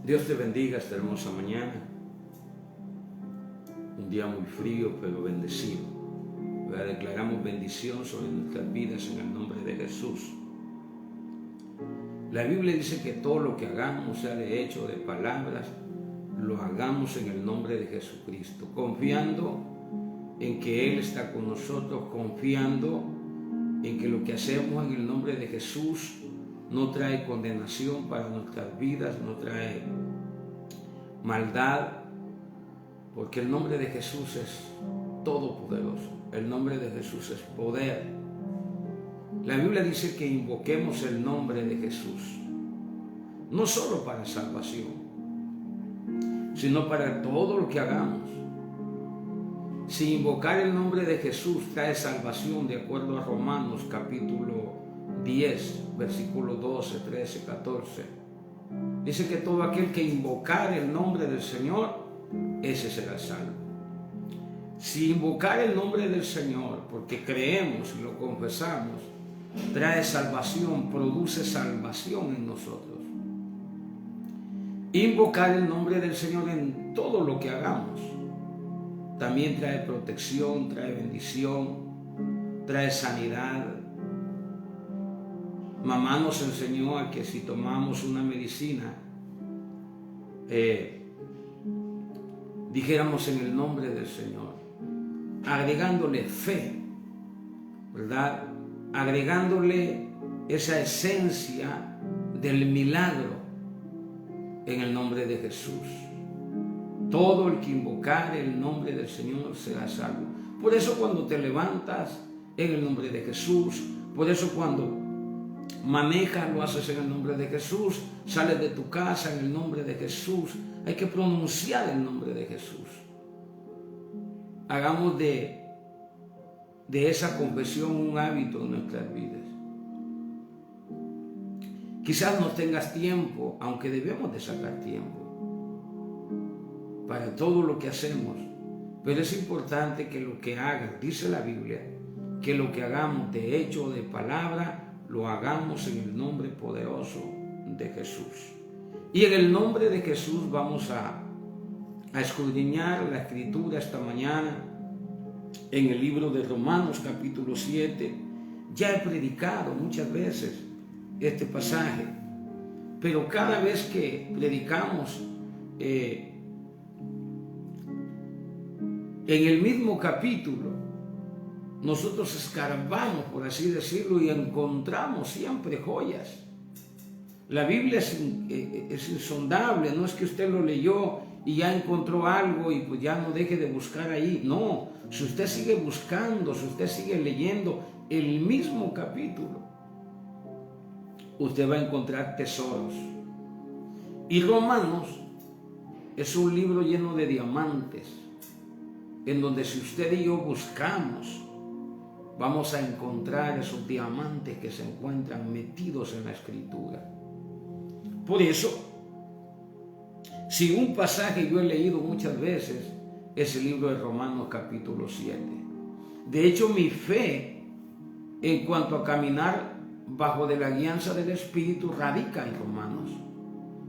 Dios te bendiga esta hermosa mañana. Un día muy frío, pero bendecido. Declaramos bendición sobre nuestras vidas en el nombre de Jesús. La Biblia dice que todo lo que hagamos, sea de hecho o de palabras, lo hagamos en el nombre de Jesucristo, confiando en que Él está con nosotros, confiando en que lo que hacemos en el nombre de Jesús no trae condenación para nuestras vidas, no trae maldad, porque el nombre de Jesús es todopoderoso, el nombre de Jesús es poder. La Biblia dice que invoquemos el nombre de Jesús, no solo para salvación, sino para todo lo que hagamos. Si invocar el nombre de Jesús trae salvación, de acuerdo a Romanos capítulo 10, versículos 12, 13, 14, dice que todo aquel que invocar el nombre del Señor, ese será salvo. Si invocar el nombre del Señor, porque creemos y lo confesamos, trae salvación, produce salvación en nosotros. Invocar el nombre del Señor en todo lo que hagamos también trae protección, trae bendición, trae sanidad. Mamá nos enseñó a que si tomamos una medicina, dijéramos en el nombre del Señor, agregándole fe, ¿verdad? Agregándole esa esencia del milagro en el nombre de Jesús. Todo el que invocar el nombre del Señor será salvo. Por eso cuando te levantas en el nombre de Jesús, por eso cuando manejas lo haces en el nombre de Jesús, sales de tu casa en el nombre de Jesús. Hay que pronunciar el nombre de Jesús. Hagamos de esa confesión un hábito en nuestras vidas. Quizás no tengas tiempo, aunque debemos de sacar tiempo para todo lo que hacemos, pero es importante que lo que hagas, dice la Biblia, que lo que hagamos de hecho o de palabra, lo hagamos en el nombre poderoso de Jesús. Y en el nombre de Jesús vamos a escudriñar la Escritura esta mañana en el libro de Romanos capítulo 7. Ya he predicado muchas veces este pasaje, pero cada vez que predicamos en el mismo capítulo, nosotros escarbamos, por así decirlo, y encontramos siempre joyas. La Biblia es insondable, no es que usted lo leyó y ya encontró algo y pues ya no deje de buscar ahí. No, si usted sigue buscando, si usted sigue leyendo el mismo capítulo, usted va a encontrar tesoros. Y Romanos es un libro lleno de diamantes, en donde si usted y yo buscamos, vamos a encontrar esos diamantes que se encuentran metidos en la Escritura. Por eso, si un pasaje yo he leído muchas veces, es el libro de Romanos capítulo 7. De hecho, mi fe en cuanto a caminar bajo de la guianza del Espíritu radica en Romanos.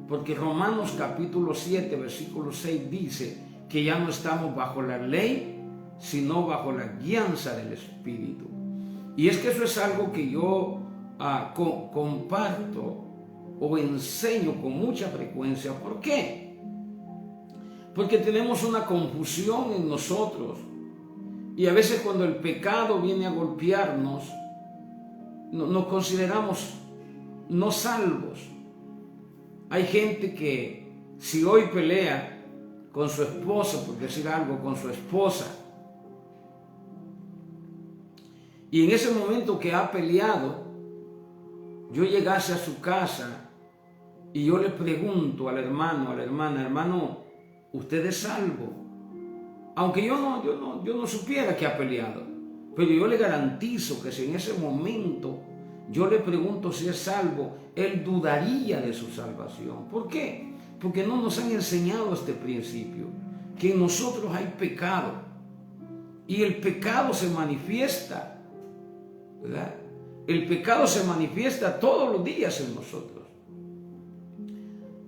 Porque Romanos capítulo 7, versículo 6 dice que ya no estamos bajo la ley, sino bajo la guianza del Espíritu. Y es que eso es algo que yo comparto o enseño con mucha frecuencia. ¿Por qué? Porque tenemos una confusión en nosotros. Y a veces cuando el pecado viene a golpearnos, nos consideramos no salvos. Hay gente que si hoy pelea con su esposa, por decir algo, con su esposa, y en ese momento que ha peleado, yo llegase a su casa y yo le pregunto al hermano, a la hermana, hermano, ¿usted es salvo? Aunque yo no supiera que ha peleado, pero yo le garantizo que si en ese momento yo le pregunto si es salvo, él dudaría de su salvación. ¿Por qué? Porque no nos han enseñado este principio, que en nosotros hay pecado y el pecado se manifiesta, ¿verdad? El pecado se manifiesta todos los días en nosotros.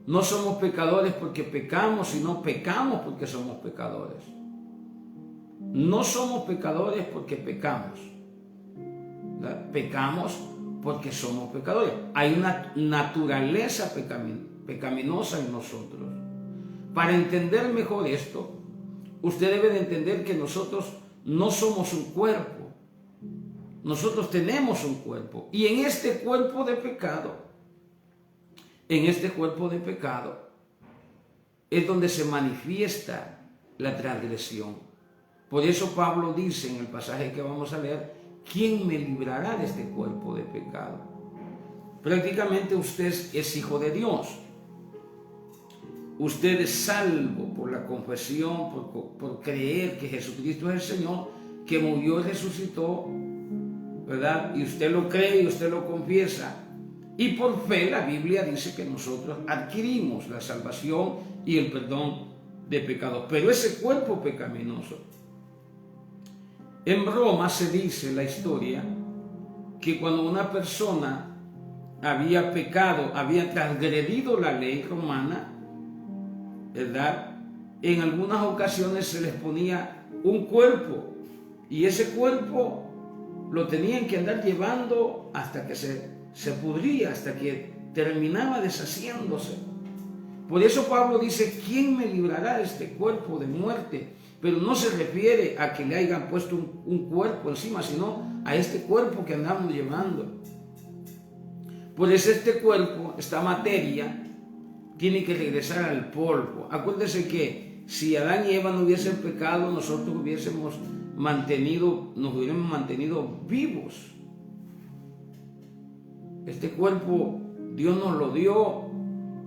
No somos pecadores porque pecamos, sino pecamos porque somos pecadores. No somos pecadores porque pecamos. ¿Verdad? Pecamos porque somos pecadores. Hay una naturaleza pecaminosa en nosotros. Para entender mejor esto, usted debe de entender que nosotros no somos un cuerpo. Nosotros tenemos un cuerpo. Y en este cuerpo de pecado, es donde se manifiesta la transgresión. Por eso Pablo dice en el pasaje que vamos a leer, ¿quién me librará de este cuerpo de pecado? Prácticamente usted es hijo de Dios. Usted es salvo por la confesión, por creer que Jesucristo es el Señor, que murió y resucitó, ¿verdad? Y usted lo cree y usted lo confiesa. Y por fe la Biblia dice que nosotros adquirimos la salvación y el perdón de pecados. Pero ese cuerpo pecaminoso, en Roma se dice la historia que cuando una persona había pecado, había transgredido la ley romana, ¿verdad? En algunas ocasiones se les ponía un cuerpo y ese cuerpo lo tenían que andar llevando hasta que se pudría, hasta que terminaba deshaciéndose. Por eso Pablo dice, ¿quién me librará de este cuerpo de muerte? Pero no se refiere a que le hayan puesto un cuerpo encima, sino a este cuerpo que andamos llevando. Por eso este cuerpo, esta materia, tiene que regresar al polvo. Acuérdese que si Adán y Eva no hubiesen pecado, nosotros nos hubiéramos mantenido vivos. Este cuerpo Dios nos lo dio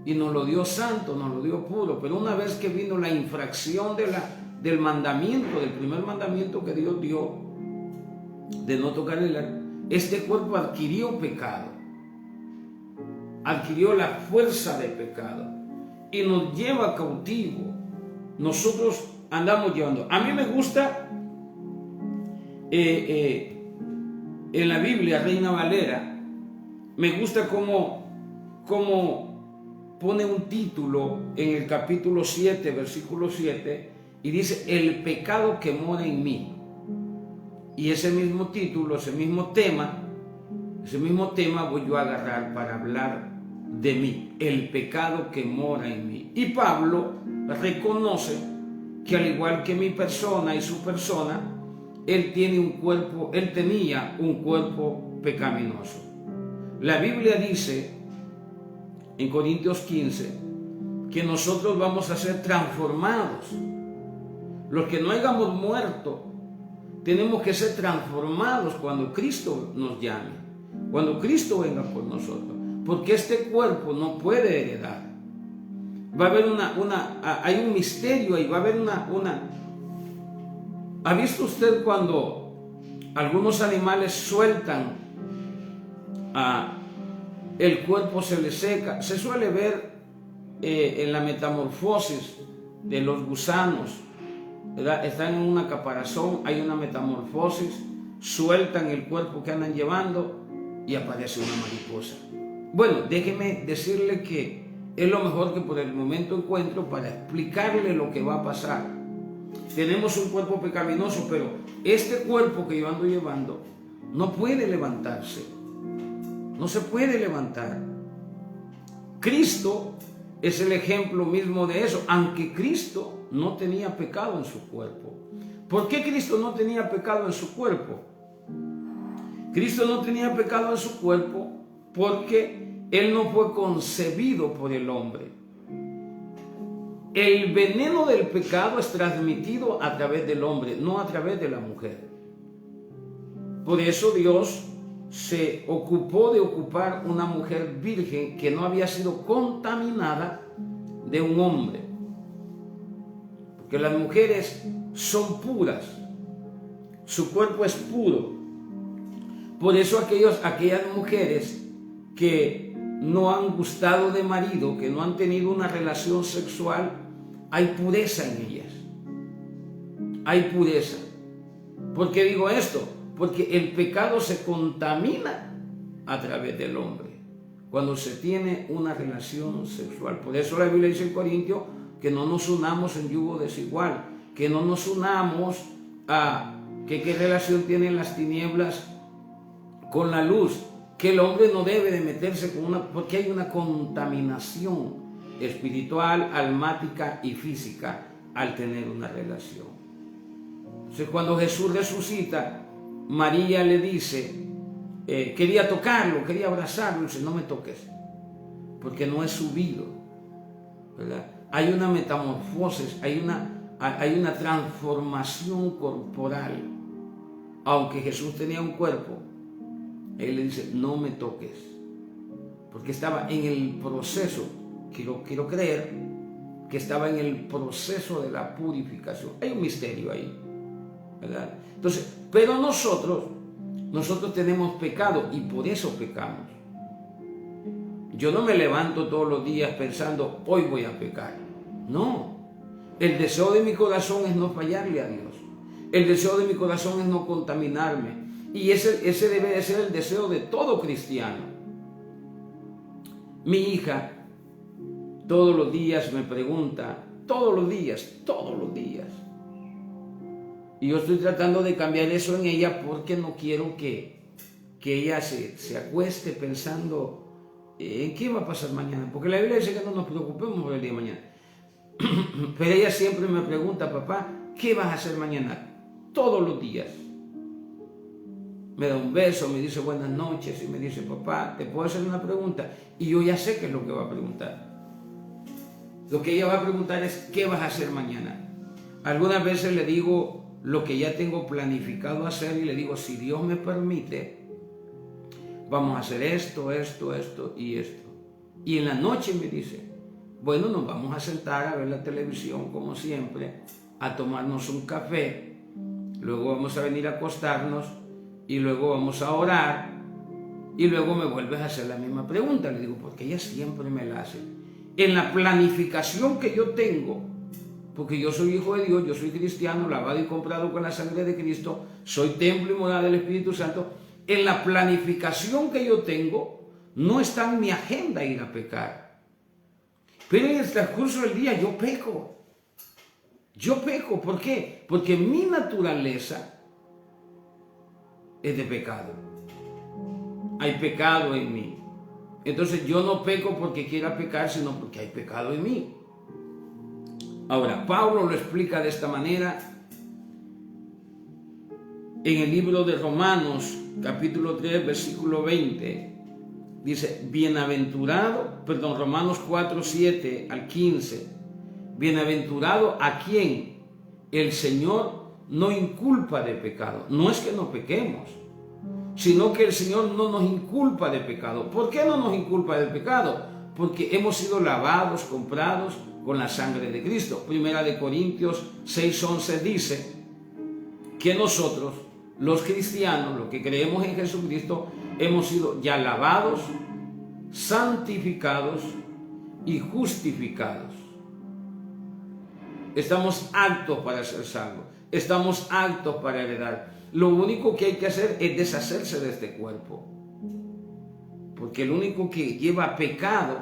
y nos lo dio santo, nos lo dio puro, pero una vez que vino la infracción del mandamiento, del primer mandamiento que Dios dio, de no tocar este cuerpo adquirió pecado, adquirió la fuerza del pecado y nos lleva cautivo. Nosotros andamos llevando. A mí me gusta en la Biblia, Reina Valera, me gusta cómo pone un título en el capítulo 7, versículo 7, y dice, el pecado que mora en mí. Y ese mismo título, ese mismo tema voy yo a agarrar para hablar de mí, el pecado que mora en mí. Y Pablo reconoce que al igual que mi persona y su persona, él tenía un cuerpo pecaminoso. La Biblia dice en Corintios 15 que nosotros vamos a ser transformados. Los que no hayamos muerto, tenemos que ser transformados cuando Cristo nos llame, cuando Cristo venga por nosotros, porque este cuerpo no puede heredar. Va a haber hay un misterio ahí, va a haber ¿Ha visto usted cuando algunos animales sueltan el cuerpo, se le seca? Se suele ver en la metamorfosis de los gusanos, ¿verdad? Están en una caparazón, hay una metamorfosis, sueltan el cuerpo que andan llevando y aparece una mariposa. Bueno, déjeme decirle que es lo mejor que por el momento encuentro para explicarle lo que va a pasar. Tenemos un cuerpo pecaminoso, pero este cuerpo que yo ando llevando no puede levantarse. No se puede levantar. Cristo es el ejemplo mismo de eso, aunque Cristo no tenía pecado en su cuerpo. ¿Por qué Cristo no tenía pecado en su cuerpo? Cristo no tenía pecado en su cuerpo porque Él no fue concebido por el hombre. El veneno del pecado es transmitido a través del hombre, no a través de la mujer. Por eso Dios se ocupó de ocupar una mujer virgen que no había sido contaminada de un hombre. Porque las mujeres son puras, su cuerpo es puro. Por eso aquellas mujeres que no han gustado de marido, que no han tenido una relación sexual, hay pureza en ellas. Hay pureza. ¿Por qué digo esto? Porque el pecado se contamina a través del hombre. cuando se tiene una relación sexual. Por eso la Biblia dice en Corintios que no nos unamos en yugo desigual, que no nos unamos a qué relación tienen las tinieblas con la luz, que el hombre no debe de meterse porque hay una contaminación espiritual, almática y física al tener una relación. Entonces, cuando Jesús resucita, María le dice, quería tocarlo, quería abrazarlo, dice, no me toques, porque no he subido, ¿verdad? Hay una metamorfosis, hay una transformación corporal. Aunque Jesús tenía un cuerpo, Él le dice, no me toques, porque estaba en el proceso, quiero creer, que estaba en el proceso de la purificación. Hay un misterio ahí, ¿verdad? Entonces, pero nosotros tenemos pecado y por eso pecamos. Yo no me levanto todos los días pensando, hoy voy a pecar. No, el deseo de mi corazón es no fallarle a Dios. El deseo de mi corazón es no contaminarme. Y ese debe de ser el deseo de todo cristiano. Mi hija todos los días me pregunta, todos los días. Y yo estoy tratando de cambiar eso en ella porque no quiero que ella se acueste pensando en qué va a pasar mañana. Porque la Biblia dice que no nos preocupemos por el día de mañana. Pero ella siempre me pregunta, papá, ¿qué vas a hacer mañana? Todos los días. Me da un beso, me dice buenas noches y me dice, papá, ¿te puedo hacer una pregunta? Y yo ya sé qué es lo que va a preguntar. Lo que ella va a preguntar es, ¿qué vas a hacer mañana? Algunas veces le digo lo que ya tengo planificado hacer y le digo, si Dios me permite, vamos a hacer esto y esto. Y en la noche me dice, bueno, nos vamos a sentar a ver la televisión como siempre, a tomarnos un café, luego vamos a venir a acostarnos y luego vamos a orar y luego me vuelves a hacer la misma pregunta. Le digo, porque ella siempre me la hace. En la planificación que yo tengo, porque yo soy hijo de Dios, yo soy cristiano, lavado y comprado con la sangre de Cristo, soy templo y morada del Espíritu Santo, en la planificación que yo tengo, no está en mi agenda ir a pecar. Pero en el transcurso del día yo peco. ¿Por qué? Porque mi naturaleza es de pecado. Hay pecado en mí. Entonces yo no peco porque quiera pecar, sino porque hay pecado en mí. Ahora, Pablo lo explica de esta manera en el libro de Romanos, capítulo 3, versículo 20. Dice, Romanos 4, 7 al 15. Bienaventurado a quien el Señor no inculpa de pecado. No es que no pequemos, sino que el Señor no nos inculpa de pecado. ¿Por qué no nos inculpa de pecado? Porque hemos sido lavados, comprados con la sangre de Cristo. Primera de Corintios 6:11 dice que nosotros, los cristianos, los que creemos en Jesucristo, hemos sido ya lavados, santificados y justificados. Estamos aptos para ser salvos, estamos aptos para heredar. Lo único que hay que hacer es deshacerse de este cuerpo, porque el único que lleva pecado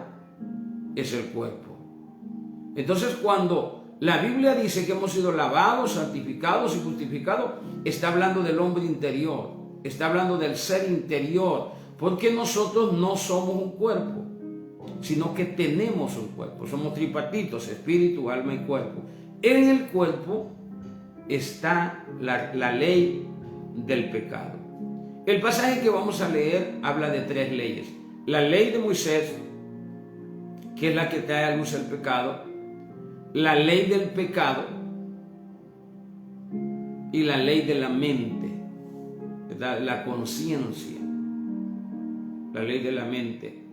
es el cuerpo. Entonces, cuando la Biblia dice que hemos sido lavados, santificados y justificados, está hablando del hombre interior, está hablando del ser interior, porque nosotros no somos un cuerpo, sino que tenemos un cuerpo. Somos tripartitos, espíritu, alma y cuerpo. En el cuerpo está la ley del pecado. El pasaje que vamos a leer habla de 3 leyes. La ley de Moisés, que es la que trae a luz el pecado, la ley del pecado y la ley de la mente, la conciencia, la ley de la mente.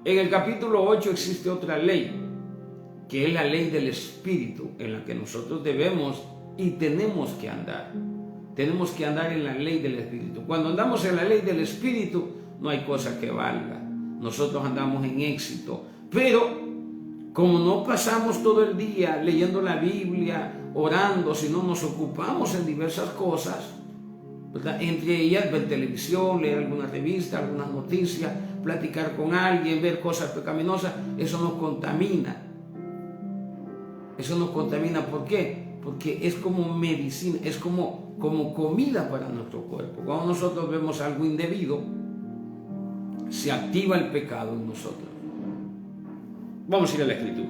En el capítulo 8 existe otra ley, que es la ley del Espíritu, en la que nosotros debemos y tenemos que andar. Tenemos que andar en la ley del Espíritu. Cuando andamos en la ley del Espíritu, no hay cosa que valga. Nosotros andamos en éxito. Pero, como no pasamos todo el día leyendo la Biblia, orando, sino nos ocupamos en diversas cosas, ¿verdad? Entre ellas ver televisión, leer alguna revista, algunas noticias, platicar con alguien, ver cosas pecaminosas. Eso nos contamina. Eso nos contamina. ¿Por qué? Porque es como medicina, es como comida para nuestro cuerpo. Cuando nosotros vemos algo indebido, se activa el pecado en nosotros. Vamos a ir a la Escritura.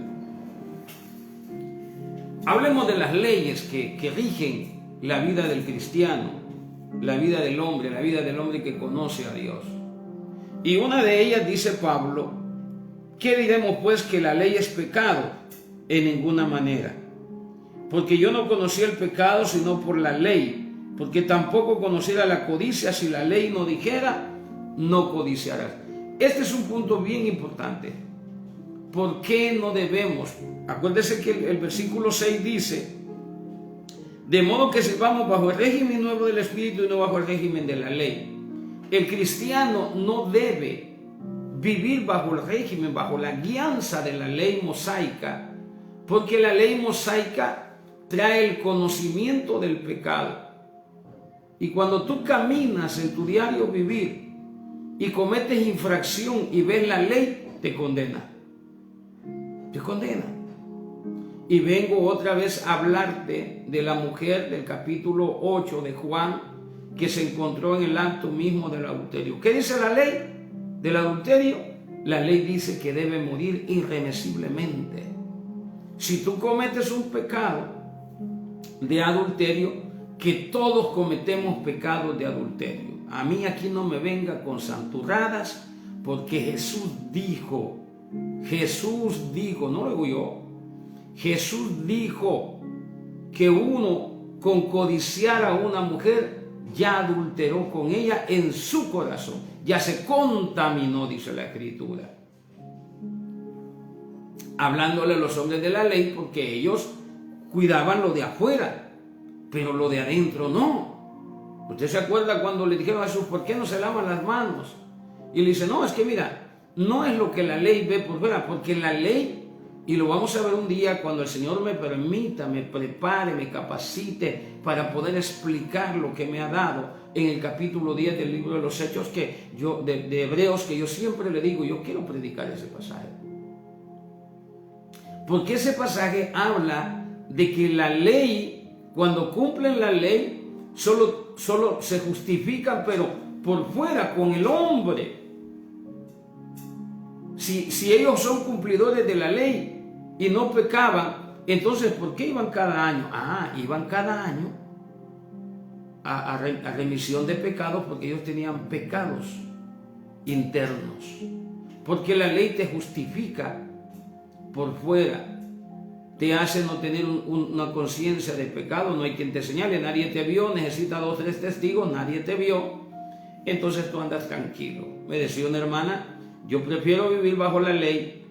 Hablemos de las leyes que rigen la vida del cristiano, la vida del hombre que conoce a Dios. Y una de ellas dice Pablo: ¿qué diremos pues? Que la ley es pecado. En ninguna manera. Porque yo no conocí el pecado sino por la ley, porque tampoco conociera la codicia si la ley no dijera: no codiciarás. Este es un punto bien importante. ¿Por qué no debemos? Acuérdese que el versículo 6 dice: de modo que sirvamos bajo el régimen nuevo del Espíritu y no bajo el régimen de la ley. El cristiano no debe vivir bajo el régimen, bajo la guianza de la ley mosaica, porque la ley mosaica trae el conocimiento del pecado. Y cuando tú caminas en tu diario vivir y cometes infracción y ves la ley, te condena. Te condena. Y vengo otra vez a hablarte de la mujer del capítulo 8 de Juan, que se encontró en el acto mismo del adulterio. ¿Qué dice la ley del adulterio? La ley dice que debe morir irremisiblemente. Si tú cometes un pecado de adulterio, que todos cometemos pecados de adulterio. A mí aquí no me venga con santurradas, porque Jesús dijo, no lo digo yo, Jesús dijo que uno con codiciar a una mujer ya adulteró con ella en su corazón, ya se contaminó, dice la Escritura. Hablándole a los hombres de la ley, porque ellos cuidaban lo de afuera, pero lo de adentro no. Usted se acuerda cuando le dijeron a Jesús: ¿por qué no se lavan las manos? Y le dice: no, es que mira, no es lo que la ley ve por fuera, porque la ley, y lo vamos a ver un día cuando el Señor me permita, me prepare, me capacite para poder explicar lo que me ha dado en el capítulo 10 del libro de los Hechos, que yo, de Hebreos, que yo siempre le digo, yo quiero predicar ese pasaje. Porque ese pasaje habla de que la ley, cuando cumplen la ley, solo se justifican, pero por fuera, con el hombre. Si ellos son cumplidores de la ley y no pecaban, entonces ¿por qué iban cada año? Iban cada año a remisión de pecados, porque ellos tenían pecados internos. Porque la ley te justifica por fuera, te hace no tener una conciencia de pecado. No hay quien te señale, nadie te vio, necesita 2 o 3 testigos, nadie te vio, entonces tú andas tranquilo. Me decía una hermana: yo prefiero vivir bajo la ley,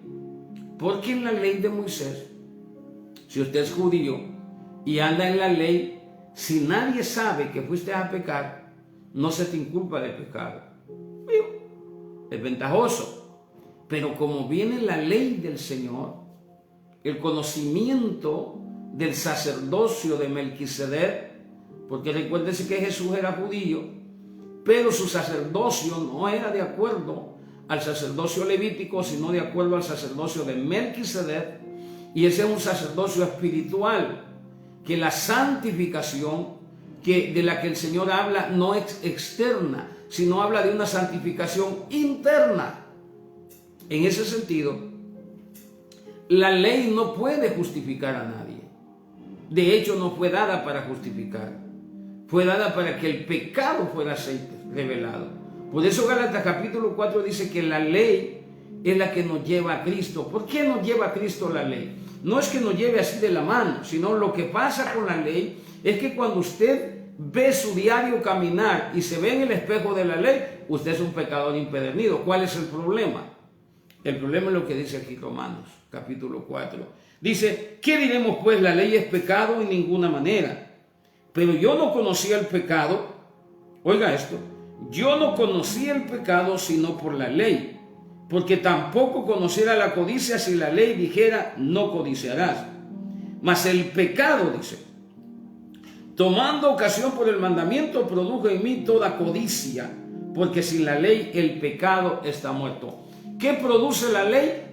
porque en la ley de Moisés, si usted es judío y anda en la ley, si nadie sabe que fuiste a pecar, no se te inculpa de pecado. Es ventajoso. Pero como viene la ley del Señor, el conocimiento del sacerdocio de Melquisedec, porque recuérdese que Jesús era judío, pero su sacerdocio no era de acuerdo al sacerdocio levítico, sino de acuerdo al sacerdocio de Melquisedec, y ese es un sacerdocio espiritual, que la santificación de la que el Señor habla no es externa, sino habla de una santificación interna. En ese sentido, la ley no puede justificar a nadie. De hecho, no fue dada para justificar. Fue dada para que el pecado fuera revelado. Por eso Gálatas capítulo 4 dice que la ley es la que nos lleva a Cristo. ¿Por qué nos lleva a Cristo la ley? No es que nos lleve así de la mano, sino lo que pasa con la ley es que cuando usted ve su diario caminar y se ve en el espejo de la ley, usted es un pecador impedernido. ¿Cuál es el problema? El problema es lo que dice aquí Romanos, capítulo 4. Dice: ¿qué diremos pues? La ley es pecado en ninguna manera. Pero yo no conocía el pecado. Oiga esto: yo no conocía el pecado sino por la ley, porque tampoco conociera la codicia si la ley dijera: no codiciarás. Mas el pecado, dice, Tomando ocasión por el mandamiento, produjo en mí toda codicia, porque sin la ley el pecado está muerto. ¿Qué produce la ley?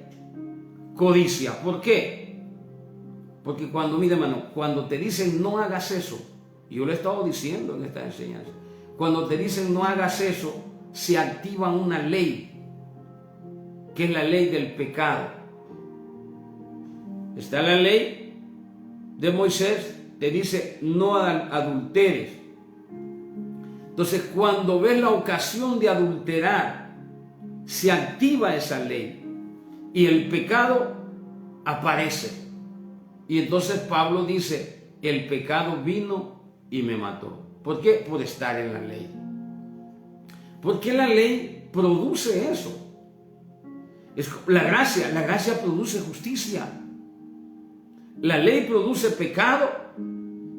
Codicia. ¿Por qué? Porque mira hermano, cuando te dicen no hagas eso, y yo lo he estado diciendo en esta enseñanza, cuando te dicen no hagas eso, se activa una ley, que es la ley del pecado. Está la ley de Moisés, te dice no adulteres. Entonces, cuando ves la ocasión de adulterar, se activa esa ley y el pecado aparece. Y entonces Pablo dice, el pecado vino y me mató. ¿Por qué? Por estar en la ley. Porque la ley produce eso. La gracia produce justicia. La ley produce pecado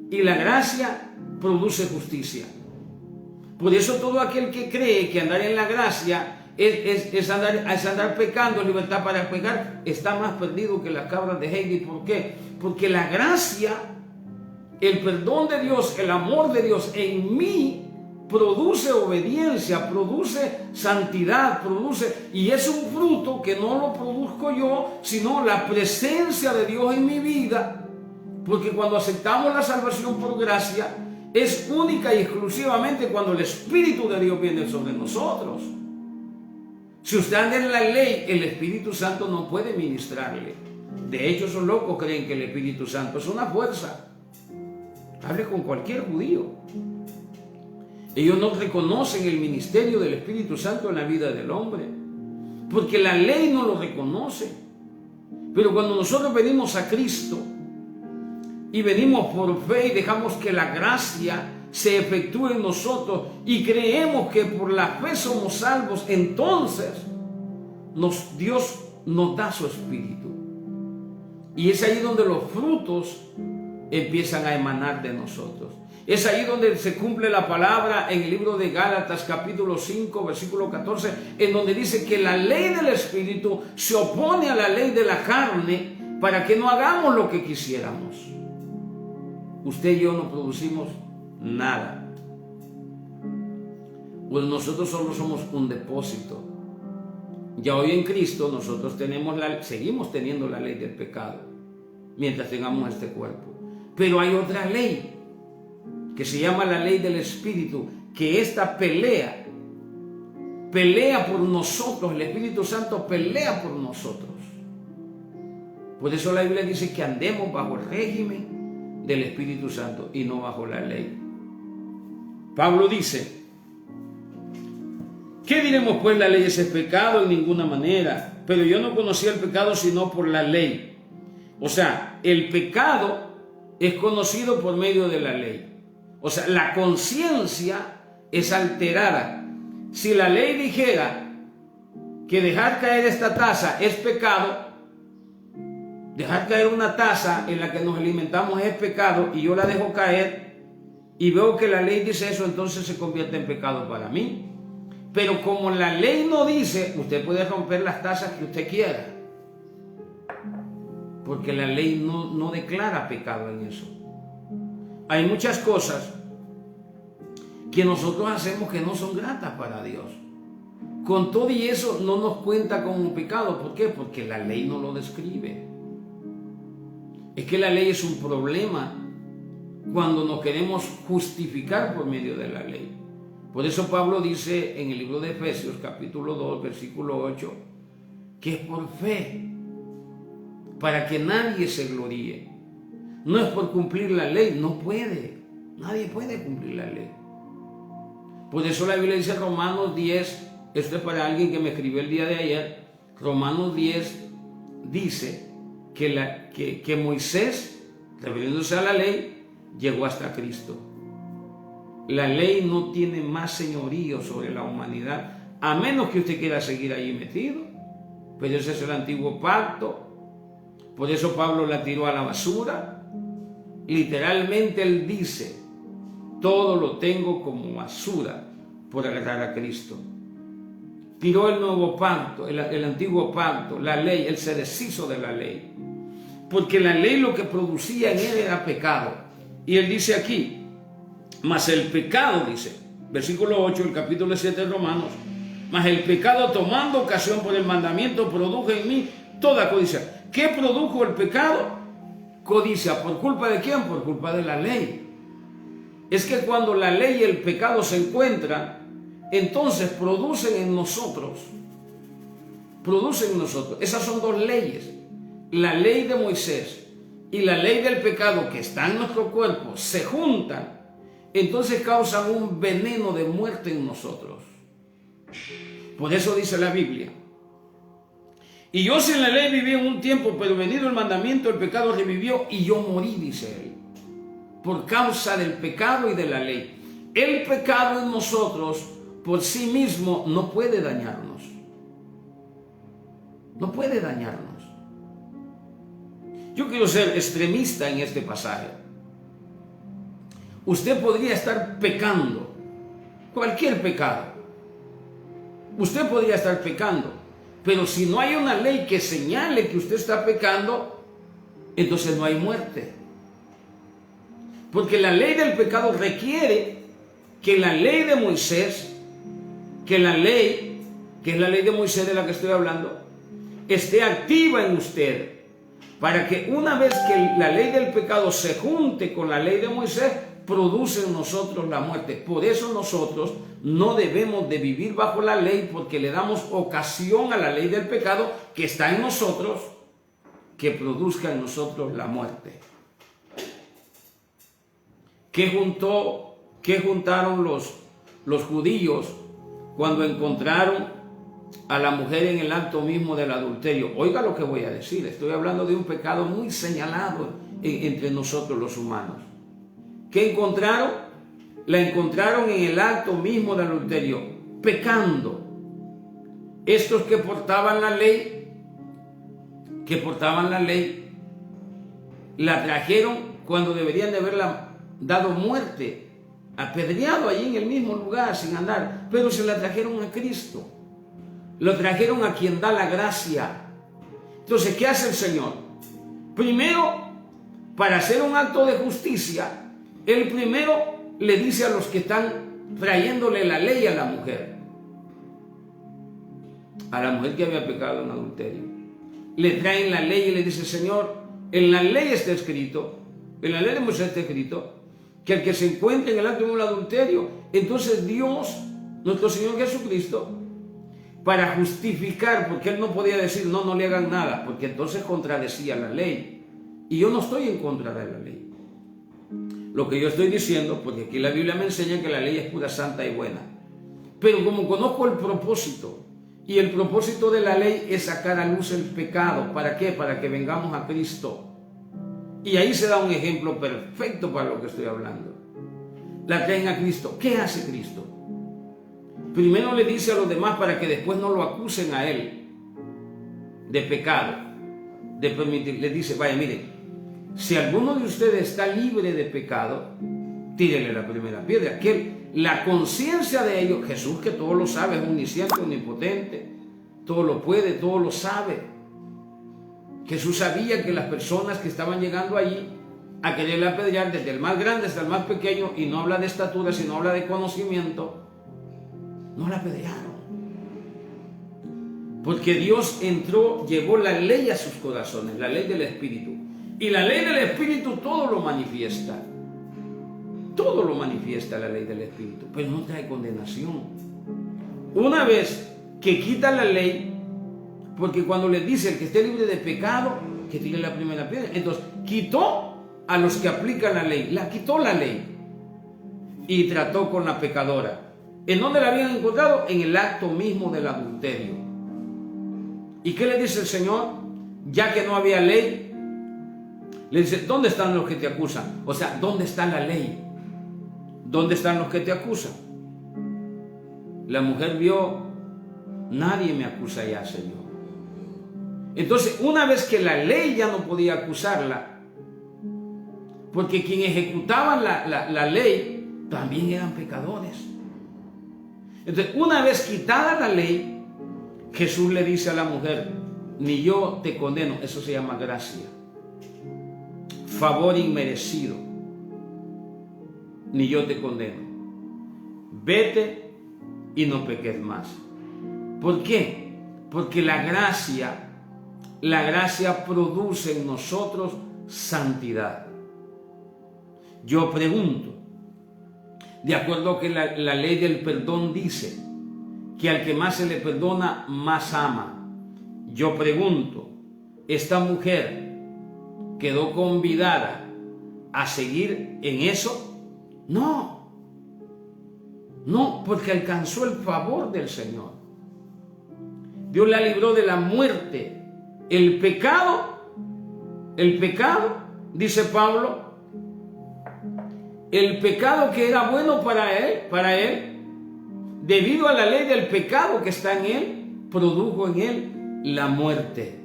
y la gracia produce justicia. Por eso todo aquel que cree que andar en la gracia es andar pecando, es libertad para pecar, está más perdido que las cabras de Heidi. ¿Por qué? Porque la gracia, el perdón de Dios, el amor de Dios en mí produce obediencia, produce santidad, y es un fruto que no lo produzco yo, sino la presencia de Dios en mi vida. Porque cuando aceptamos la salvación por gracia, es única y exclusivamente cuando el Espíritu de Dios viene sobre nosotros. Si usted anda en la ley, el Espíritu Santo no puede ministrarle. De hecho, esos locos creen que el Espíritu Santo es una fuerza. Hable con cualquier judío. Ellos no reconocen el ministerio del Espíritu Santo en la vida del hombre, porque la ley no lo reconoce. Pero cuando nosotros venimos a Cristo y venimos por fe y dejamos que la gracia se efectúe en nosotros y creemos que por la fe somos salvos, entonces Dios nos da su Espíritu. Y es ahí donde los frutos empiezan a emanar de nosotros. Es ahí donde se cumple la palabra en el libro de Gálatas capítulo 5 versículo 14, en donde dice que la ley del Espíritu se opone a la ley de la carne para que no hagamos lo que quisiéramos. Usted y yo no producimos nada. Pues nosotros solo somos un depósito. Ya hoy en Cristo nosotros seguimos teniendo la ley del pecado mientras tengamos este cuerpo. Pero hay otra ley que se llama la ley del Espíritu, que esta pelea por nosotros. El Espíritu Santo pelea por nosotros. Por eso la Biblia dice que andemos bajo el régimen del Espíritu Santo y no bajo la ley. Pablo dice, ¿qué diremos pues? La ley es el pecado en ninguna manera, pero yo no conocía el pecado sino por la ley. O sea, el pecado es conocido por medio de la ley. O sea, la conciencia es alterada. Si la ley dijera que dejar caer esta taza es pecado, dejar caer una taza en la que nos alimentamos es pecado, y yo la dejo caer y veo que la ley dice eso, entonces se convierte en pecado para mí. Pero como la ley no dice, usted puede romper las tazas que usted quiera, porque la ley no declara pecado en eso. Hay muchas cosas que nosotros hacemos que no son gratas para Dios. Con todo y eso no nos cuenta como un pecado. ¿Por qué? Porque la ley no lo describe. Es que la ley es un problema cuando nos queremos justificar por medio de la ley. Por eso Pablo dice en el libro de Efesios capítulo 2 versículo 8 que es por fe, para que nadie se gloríe. No es por cumplir la ley, no puede. Nadie puede cumplir la ley. Por eso la Biblia dice Romanos 10, esto es para alguien que me escribió el día de ayer, Romanos 10 dice que Moisés, refiriéndose a la ley, llegó hasta Cristo. La ley no tiene más señorío sobre la humanidad, a menos que usted quiera seguir ahí metido. Pero ese es el antiguo pacto. Por eso Pablo la tiró a la basura. Literalmente él dice, todo lo tengo como basura por agarrar a Cristo. Tiró el nuevo pacto, el antiguo pacto, la ley, él se deshizo de la ley. Porque la ley lo que producía en él era pecado. Y él dice aquí, Mas el pecado, dice, versículo 8, el capítulo 7 de Romanos, mas el pecado tomando ocasión por el mandamiento produjo en mí toda codicia. ¿Qué produjo el pecado? Codicia. ¿Por culpa de quién? Por culpa de la ley. Es que cuando la ley y el pecado se encuentran, entonces producen en nosotros. Esas son dos leyes. La ley de Moisés y la ley del pecado que está en nuestro cuerpo se juntan, entonces causan un veneno de muerte en nosotros. Por eso dice la Biblia: y yo sin la ley viví en un tiempo, pero venido el mandamiento, el pecado revivió y yo morí, dice él, por causa del pecado y de la ley. El pecado en nosotros por sí mismo no puede dañarnos. No puede dañarnos. Yo quiero ser extremista en este pasaje. Usted podría estar pecando, cualquier pecado. Usted podría estar pecando, pero si no hay una ley que señale que usted está pecando, entonces no hay muerte. Porque la ley del pecado requiere que la ley de Moisés, que es la ley de Moisés de la que estoy hablando, esté activa en usted, para que una vez que la ley del pecado se junte con la ley de Moisés, produce en nosotros la muerte. Por eso nosotros no debemos de vivir bajo la ley, porque le damos ocasión a la ley del pecado que está en nosotros, que produzca en nosotros la muerte. ¿Qué juntaron los judíos cuando encontraron a la mujer en el acto mismo del adulterio? Oiga lo que voy a decir. Estoy hablando de un pecado muy señalado entre nosotros los humanos. ¿Qué encontraron? La encontraron en el acto mismo del adulterio, pecando. Estos que portaban la ley, la trajeron cuando deberían de haberla dado muerte, apedreado allí en el mismo lugar sin andar, pero se la trajeron a Cristo. Lo trajeron a quien da la gracia. Entonces, ¿qué hace el Señor? Primero, para hacer un acto de justicia, Él primero le dice a los que están trayéndole la ley a la mujer que había pecado en adulterio, le traen la ley y le dice: Señor, en la ley está escrito, en la ley de Moisés está escrito, que el que se encuentre en el acto de un adulterio, entonces Dios, nuestro Señor Jesucristo, para justificar, porque Él no podía decir no le hagan nada, porque entonces contradecía la ley. Y yo no estoy en contra de la ley. Lo que yo estoy diciendo, porque aquí la Biblia me enseña que la ley es pura, santa y buena. Pero como conozco el propósito, y el propósito de la ley es sacar a luz el pecado, ¿para qué? Para que vengamos a Cristo. Y ahí se da un ejemplo perfecto para lo que estoy hablando. La traen a Cristo. ¿Qué hace Cristo? Primero le dice a los demás para que después no lo acusen a él de pecado, de permitir. Le dice: vaya, miren, si alguno de ustedes está libre de pecado, tírele la primera piedra. Que la conciencia de ellos, Jesús, que todo lo sabe, es omnisciente, omnipotente, todo lo puede, todo lo sabe. Jesús sabía que las personas que estaban llegando allí a quererle apedrear, desde el más grande hasta el más pequeño, y no habla de estatura, sino habla de conocimiento, no la apedrearon. Porque Dios entró, llevó la ley a sus corazones, la ley del Espíritu. Y la ley del Espíritu todo lo manifiesta. Todo lo manifiesta la ley del Espíritu, pero no trae condenación. Una vez que quita la ley, porque cuando le dice el que esté libre de pecado, que tire la primera piedra, entonces quitó a los que aplican la ley, quitó la ley y trató con la pecadora. ¿En dónde la habían encontrado? En el acto mismo del adulterio. ¿Y qué le dice el Señor? Ya que no había ley, le dice: ¿dónde están los que te acusan? O sea, ¿dónde está la ley? ¿Dónde están los que te acusan? La mujer vio: nadie me acusa ya, Señor. Entonces, una vez que la ley ya no podía acusarla, porque quien ejecutaba la ley también eran pecadores. Entonces, una vez quitada la ley, Jesús le dice a la mujer: ni yo te condeno. Eso se llama gracia, favor inmerecido. ni yo te condeno. Vete y no peques más. ¿Por qué? Porque la gracia produce en nosotros santidad. Yo pregunto, de acuerdo a que la ley del perdón dice que al que más se le perdona, más ama. Yo pregunto, ¿esta mujer quedó convidada a seguir en eso? No, porque alcanzó el favor del Señor. Dios la libró de la muerte. El pecado, dice Pablo, el pecado que era bueno para él, debido a la ley del pecado que está en él, produjo en él la muerte.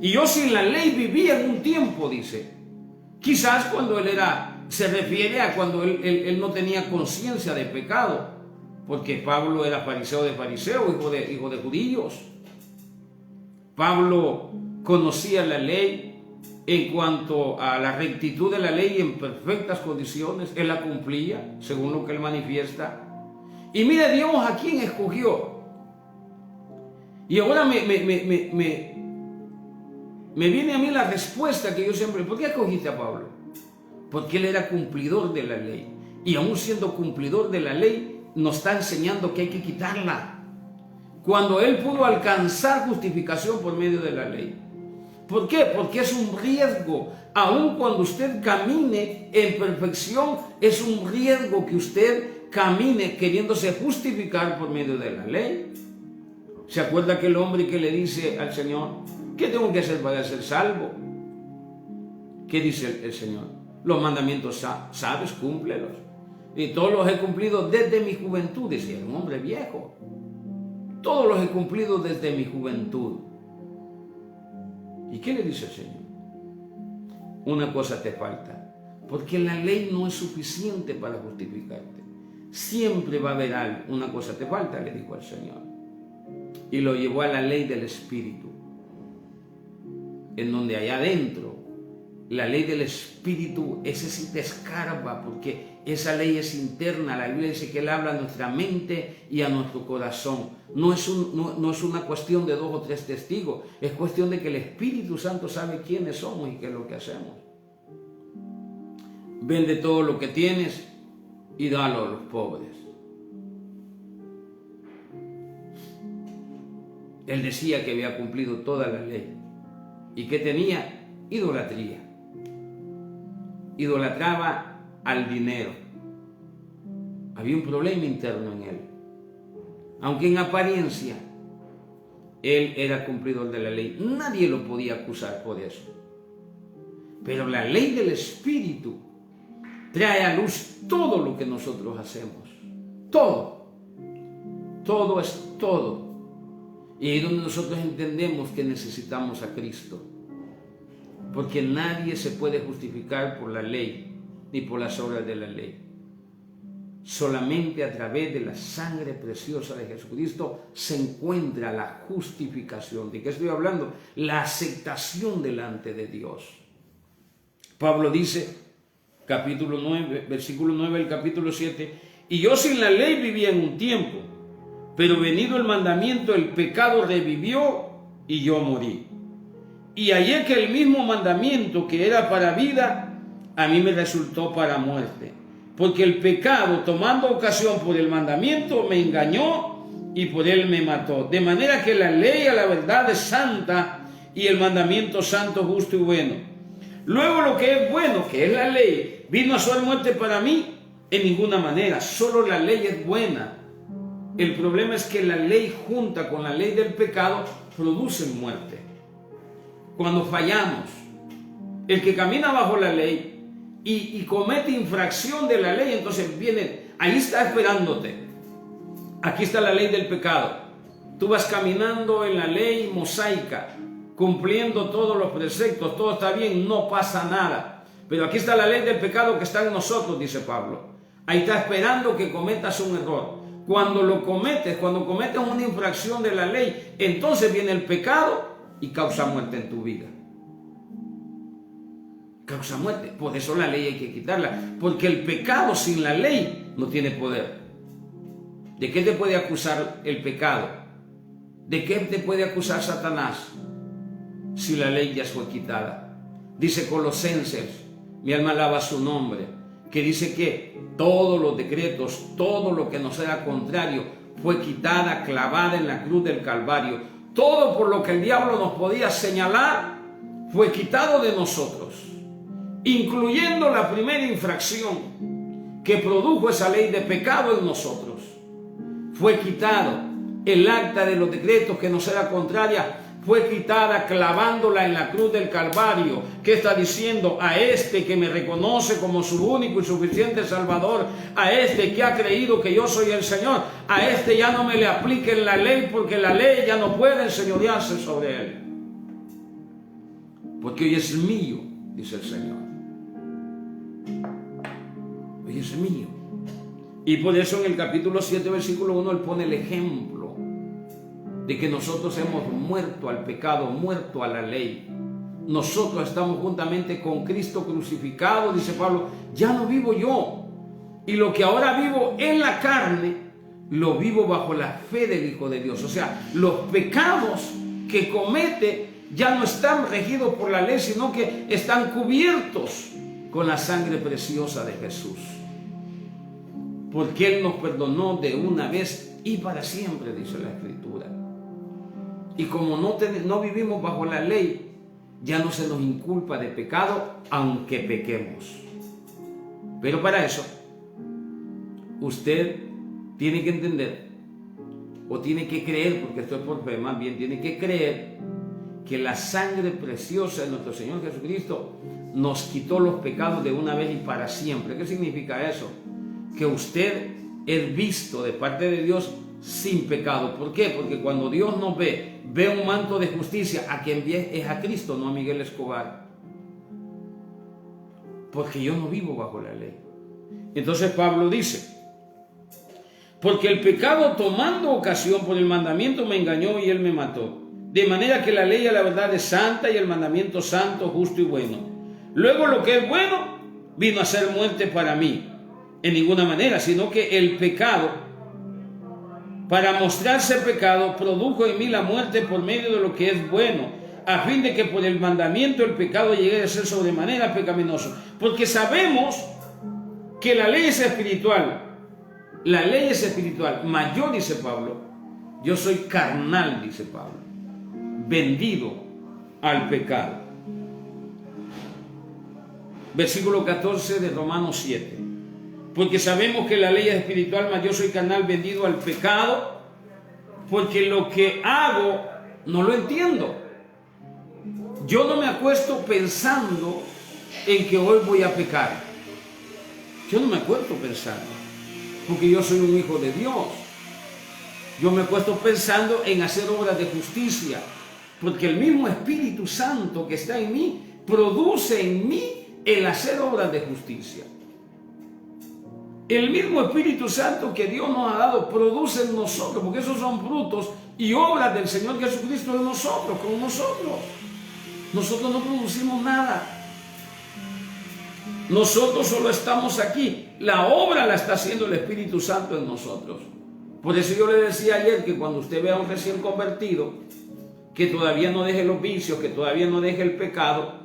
Y yo sin la ley vivía en un tiempo, dice. Quizás cuando se refiere a cuando él no tenía conciencia de pecado, porque Pablo era fariseo de fariseos, hijo de judíos. Pablo conocía la ley en cuanto a la rectitud de la ley en perfectas condiciones. Él la cumplía, según lo que él manifiesta. Y mire Dios a quién escogió. Y ahora me viene a mí la respuesta que yo siempre... ¿Por qué escogiste a Pablo? Porque él era cumplidor de la ley. Y aún siendo cumplidor de la ley, nos está enseñando que hay que quitarla. Cuando él pudo alcanzar justificación por medio de la ley. ¿Por qué? Porque es un riesgo. Aun cuando usted camine en perfección, es un riesgo que usted camine queriéndose justificar por medio de la ley. ¿Se acuerda aquel hombre que le dice al Señor: ¿qué tengo que hacer para ser salvo? ¿Qué dice el Señor? Los mandamientos sabes, cúmplelos. Y todos los he cumplido desde mi juventud, decía un hombre viejo. Todos los he cumplido desde mi juventud. ¿Y qué le dice el Señor? Una cosa te falta, porque la ley no es suficiente para justificarte. Siempre va a haber algo. Una cosa te falta, le dijo al Señor. Y lo llevó a la ley del Espíritu, en donde allá adentro, la ley del Espíritu, ese sí te escarba, porque esa ley es interna. La Biblia dice que Él habla a nuestra mente y a nuestro corazón. No es una cuestión de 2 o 3 testigos, es cuestión de que el Espíritu Santo sabe quiénes somos y qué es lo que hacemos. Vende todo lo que tienes y dalo a los pobres. Él decía que había cumplido toda la ley. ¿Y qué tenía? Idolatría. Idolatraba al dinero. Había un problema interno en él. Aunque en apariencia él era cumplidor de la ley. Nadie lo podía acusar por eso. Pero la ley del Espíritu trae a luz todo lo que nosotros hacemos. Todo. Todo es todo. Y ahí es donde nosotros entendemos que necesitamos a Cristo. Porque nadie se puede justificar por la ley ni por las obras de la ley. Solamente a través de la sangre preciosa de Jesucristo se encuentra la justificación. ¿De qué estoy hablando? La aceptación delante de Dios. Pablo dice, capítulo 9, versículo 9 del capítulo 7, y yo sin la ley vivía en un tiempo, pero venido el mandamiento, el pecado revivió y yo morí. Y hallé que el mismo mandamiento que era para vida, a mí me resultó para muerte. Porque el pecado, tomando ocasión por el mandamiento, me engañó y por él me mató. De manera que la ley a la verdad es santa y el mandamiento santo, justo y bueno. Luego lo que es bueno, que es la ley, vino a ser muerte para mí en ninguna manera. Solo la ley es buena. El problema es que la ley junta con la ley del pecado producen muerte. Cuando fallamos, el que camina bajo la ley y comete infracción de la ley, entonces viene, ahí está esperándote. Aquí está la ley del pecado. Tú vas caminando en la ley mosaica, cumpliendo todos los preceptos, todo está bien, no pasa nada. Pero aquí está la ley del pecado que está en nosotros, dice Pablo. Ahí está esperando que cometas un error. Cuando lo cometes, cuando cometes una infracción de la ley, entonces viene el pecado y causa muerte en tu vida. causa muerte. Por eso la ley hay que quitarla, porque el pecado sin la ley no tiene poder. ¿De qué te puede acusar el pecado? ¿De qué te puede acusar Satanás si la ley ya fue quitada? Dice Colosenses, mi alma alaba su nombre, que dice que todos los decretos, todo lo que nos era contrario, fue quitada, clavada en la cruz del Calvario. Todo por lo que el diablo nos podía señalar fue quitado de nosotros, incluyendo la primera infracción que produjo esa ley de pecado en nosotros. Fue quitado el acta de los decretos que nos era contraria, fue quitada clavándola en la cruz del Calvario. ¿Qué está diciendo? A este que me reconoce como su único y suficiente Salvador, a este que ha creído que yo soy el Señor, a este ya no me le apliquen la ley, porque la ley ya no puede enseñorearse sobre él. Porque hoy es mío, dice el Señor. Hoy es mío. Y por eso en el capítulo 7, versículo 1, él pone el ejemplo de que nosotros hemos muerto al pecado, muerto a la ley. Nosotros estamos juntamente con Cristo crucificado, dice Pablo, ya no vivo yo. Y lo que ahora vivo en la carne, lo vivo bajo la fe del Hijo de Dios. O sea, los pecados que comete ya no están regidos por la ley, sino que están cubiertos con la sangre preciosa de Jesús. Porque Él nos perdonó de una vez y para siempre, dice la Escritura. Y como no vivimos bajo la ley, ya no se nos inculpa de pecado, aunque pequemos. Pero para eso, usted tiene que entender, o tiene que creer, porque esto es por fe, más bien tiene que creer que la sangre preciosa de nuestro Señor Jesucristo nos quitó los pecados de una vez y para siempre. ¿Qué significa eso? Que usted es visto de parte de Dios sin pecado. ¿Por qué? Porque cuando Dios nos ve un manto de justicia, a quien ve es a Cristo, no a Miguel Escobar. Porque yo no vivo bajo la ley. Entonces Pablo dice, porque el pecado tomando ocasión por el mandamiento me engañó y él me mató. De manera que la ley a la verdad es santa y el mandamiento santo, justo y bueno. Luego lo que es bueno vino a ser muerte para mí. En ninguna manera, sino que el pecado, para mostrarse pecado, produjo en mí la muerte por medio de lo que es bueno, a fin de que por el mandamiento el pecado llegue a ser sobremanera pecaminoso. Porque sabemos que la ley es espiritual. La ley es espiritual. Mas yo, dice Pablo, yo soy carnal, dice Pablo, vendido al pecado. Versículo 14 de Romanos 7. Porque sabemos que la ley es espiritual, mas yo soy carnal, vendido al pecado, porque lo que hago no lo entiendo. Yo no me acuesto pensando en que hoy voy a pecar. Yo no me acuesto pensando, porque yo soy un hijo de Dios. Yo me acuesto pensando en hacer obras de justicia, porque el mismo Espíritu Santo que está en mí produce en mí el hacer obras de justicia. El mismo Espíritu Santo que Dios nos ha dado produce en nosotros, porque esos son frutos y obras del Señor Jesucristo en nosotros, con nosotros. Nosotros no producimos nada. Nosotros solo estamos aquí. La obra la está haciendo el Espíritu Santo en nosotros. Por eso yo le decía ayer que cuando usted vea a un recién convertido, que todavía no deje los vicios, que todavía no deje el pecado,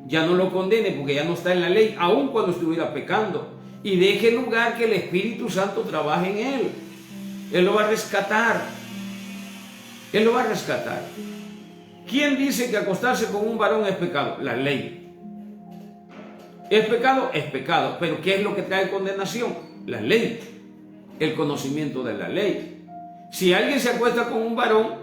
ya no lo condene porque ya no está en la ley, aun cuando estuviera pecando. Y deje lugar que el Espíritu Santo trabaje en él. Él lo va a rescatar. Él lo va a rescatar. ¿Quién dice que acostarse con un varón es pecado? La ley. ¿Es pecado? Es pecado. ¿Pero qué es lo que trae condenación? La ley. El conocimiento de la ley. Si alguien se acuesta con un varón,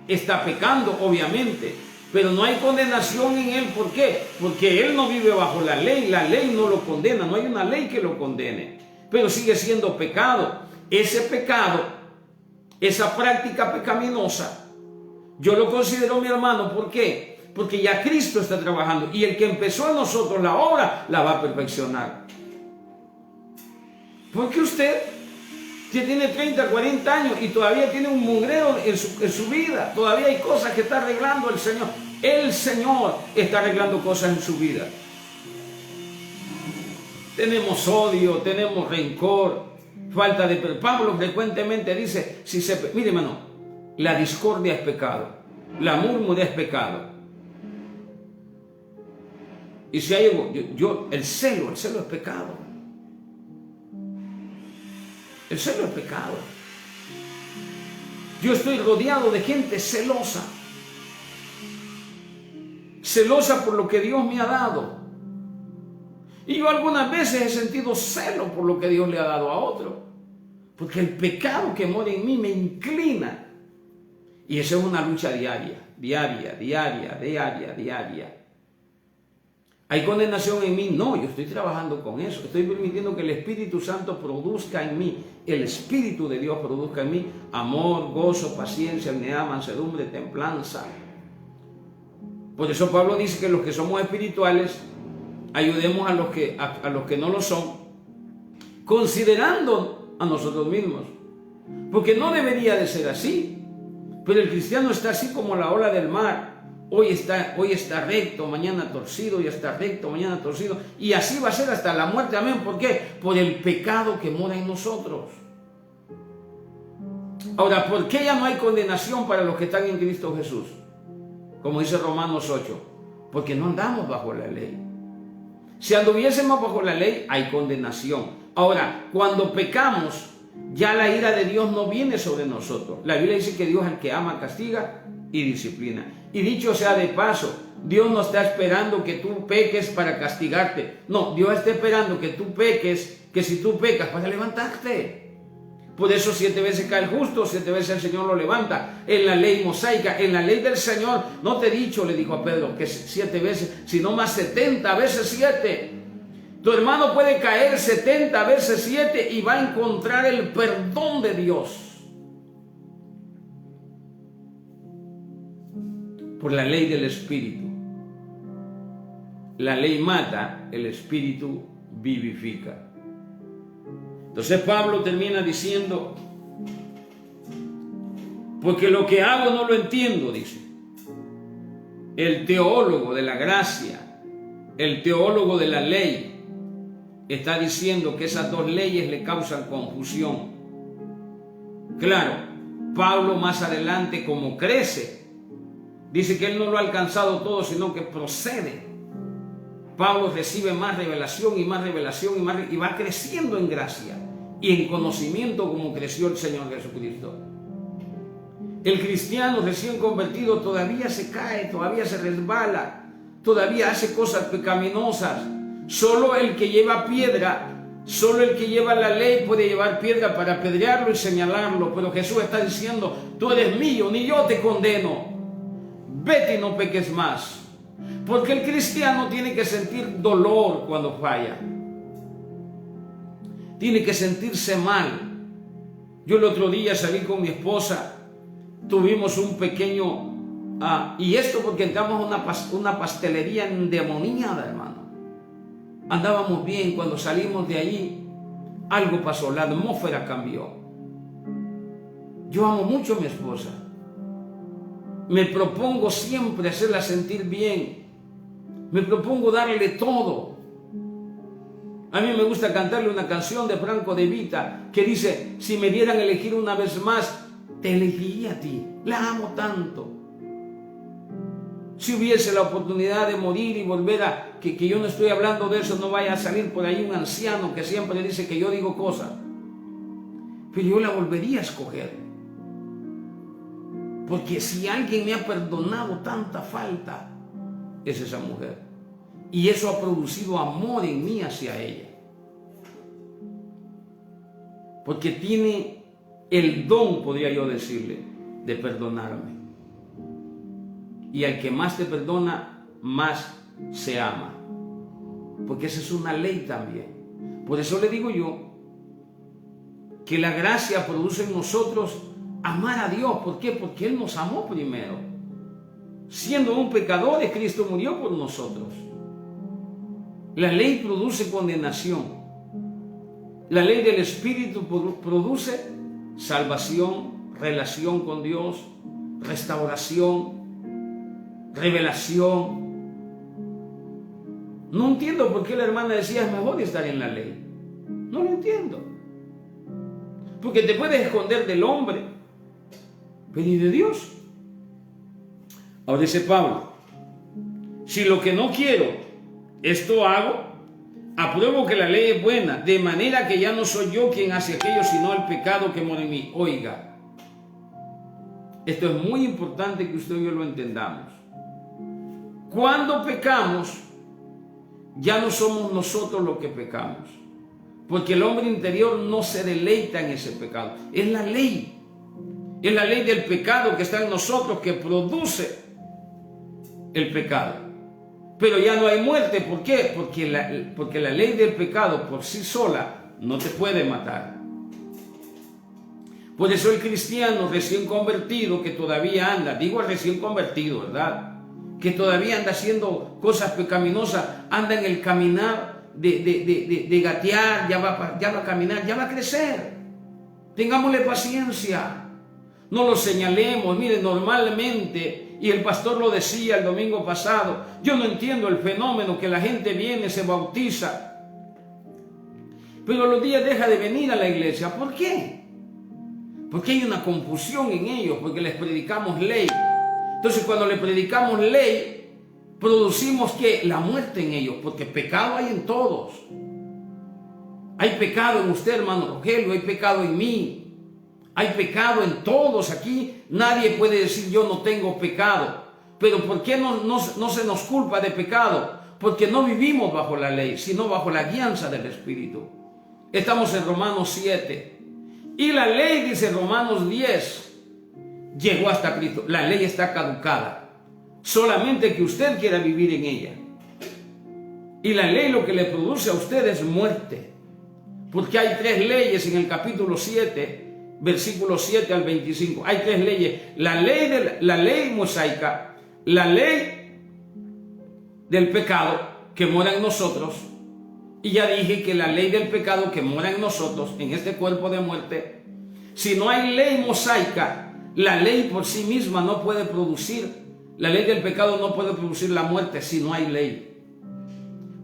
está pecando, obviamente. Pero no hay condenación en él. ¿Por qué? Porque él no vive bajo la ley no lo condena, no hay una ley que lo condene, pero sigue siendo pecado. Ese pecado, esa práctica pecaminosa, yo lo considero, mi hermano, ¿por qué? Porque ya Cristo está trabajando y el que empezó en nosotros la obra, la va a perfeccionar. Porque usted que tiene 30, 40 años y todavía tiene un mugrero en su vida, todavía hay cosas que está arreglando el Señor. El Señor está arreglando cosas en su vida. tenemos odio, tenemos rencor, falta de perdón. Pablo frecuentemente dice, mire hermano, la discordia es pecado, la murmura es pecado. Y si hay algo, el celo es pecado. El celo es pecado. Yo estoy rodeado de gente celosa. Celosa por lo que Dios me ha dado. Y yo algunas veces he sentido celo por lo que Dios le ha dado a otro. Porque el pecado que mora en mí me inclina. Y esa es una lucha diaria. ¿Hay condenación en mí? No, yo estoy trabajando con eso. Estoy permitiendo que el Espíritu Santo produzca en mí, el Espíritu de Dios produzca en mí amor, gozo, paciencia, unidad, mansedumbre, templanza. Por eso Pablo dice que los que somos espirituales ayudemos a los que no lo son, considerando a nosotros mismos. Porque no debería de ser así. Pero el cristiano está así como la ola del mar. Hoy está recto, mañana torcido, ya está recto, mañana torcido. Y así va a ser hasta la muerte. Amén. ¿Por qué? Por el pecado que mora en nosotros. Ahora, ¿por qué ya no hay condenación para los que están en Cristo Jesús? Como dice Romanos 8. Porque no andamos bajo la ley. Si anduviésemos bajo la ley, hay condenación. Ahora, cuando pecamos, ya la ira de Dios no viene sobre nosotros. La Biblia dice que Dios al que ama castiga y disciplina. Y dicho sea de paso, Dios no está esperando que tú peques para castigarte. No, Dios está esperando que tú peques, que si tú pecas para levantarte. Por eso 7 veces cae el justo, 7 veces el Señor lo levanta. En la ley mosaica, en la ley del Señor, no te he dicho, le dijo a Pedro, que 7 veces, sino más 70 veces 7. Tu hermano puede caer 70 veces 7 y va a encontrar el perdón de Dios. Por la ley del Espíritu. La ley mata, el Espíritu vivifica. Entonces Pablo termina diciendo, porque lo que hago no lo entiendo, dice. El teólogo de la gracia, el teólogo de la ley, está diciendo que esas dos leyes le causan confusión. Claro, Pablo más adelante, como crece, dice que él no lo ha alcanzado todo, sino que procede. Pablo recibe más revelación y más revelación y va creciendo en gracia y en conocimiento como creció el Señor Jesucristo. El cristiano recién convertido todavía se cae, todavía se resbala, todavía hace cosas pecaminosas. Solo el que lleva piedra, solo el que lleva la ley puede llevar piedra para apedrearlo y señalarlo. Pero Jesús está diciendo, tú eres mío, ni yo te condeno. Vete y no peques más. Porque el cristiano tiene que sentir dolor cuando falla. Tiene que sentirse mal. Yo el otro día salí con mi esposa. Tuvimos un pequeño... y esto porque entramos a una pastelería endemoniada, hermano. Andábamos bien, cuando salimos de allí, algo pasó, la atmósfera cambió. Yo amo mucho a mi esposa. Me propongo siempre hacerla sentir bien. Me propongo darle todo. A mí me gusta cantarle una canción de Franco De Vita que dice, si me dieran a elegir una vez más, te elegiría a ti. La amo tanto. Si hubiese la oportunidad de morir y volver a... Que yo no estoy hablando de eso, no vaya a salir por ahí un anciano que siempre dice que yo digo cosas. Pero yo la volvería a escoger. Porque si alguien me ha perdonado tanta falta, es esa mujer. Y eso ha producido amor en mí hacia ella. Porque tiene el don, podría yo decirle, de perdonarme. Y al que más te perdona, más se ama. Porque esa es una ley también. Por eso le digo yo que la gracia produce en nosotros amar a Dios. ¿Por qué? Porque Él nos amó primero. Siendo un pecador, Cristo murió por nosotros. La ley produce condenación. La ley del Espíritu produce salvación, relación con Dios, restauración, revelación. No entiendo por qué la hermana decía es mejor estar en la ley. No lo entiendo. Porque te puedes esconder del hombre, pero ¿y de Dios? Ahora dice Pablo, si lo que no quiero, esto hago, apruebo que la ley es buena, de manera que ya no soy yo quien hace aquello, sino el pecado que mora en mí. Oiga, esto es muy importante que usted y yo lo entendamos. Cuando pecamos, ya no somos nosotros los que pecamos, porque el hombre interior no se deleita en ese pecado. Es la ley del pecado que está en nosotros que produce el pecado. Pero ya no hay muerte. ¿Por qué? Porque la ley del pecado por sí sola no te puede matar. Por eso el cristiano recién convertido que todavía anda, digo recién convertido, ¿verdad?, que todavía anda haciendo cosas pecaminosas, anda en el caminar de gatear, ya va a caminar, ya va a crecer. Tengámosle paciencia, no lo señalemos. Miren, normalmente, y el pastor lo decía el domingo pasado, yo no entiendo el fenómeno que la gente viene, se bautiza, pero a los días deja de venir a la iglesia. ¿Por qué? Porque hay una confusión en ellos, porque les predicamos ley. Entonces, cuando le predicamos ley, producimos ¿qué? La muerte en ellos, porque pecado hay en todos. Hay pecado en usted, hermano Rogelio, hay pecado en mí, hay pecado en todos. Aquí nadie puede decir yo no tengo pecado. Pero ¿por qué no se nos culpa de pecado? Porque no vivimos bajo la ley, sino bajo la guianza del Espíritu. Estamos en Romanos 7. Y la ley, dice Romanos 10, llegó hasta Cristo. La ley está caducada. Solamente que usted quiera vivir en ella. Y la ley lo que le produce a usted es muerte. Porque hay 3 leyes en el capítulo 7, versículos 7 al 25. Hay 3 leyes. La ley mosaica, la ley del pecado que mora en nosotros. Y ya dije que la ley del pecado que mora en nosotros, en este cuerpo de muerte, si no hay ley mosaica, la ley por sí misma no puede producir, la ley del pecado no puede producir la muerte si no hay ley.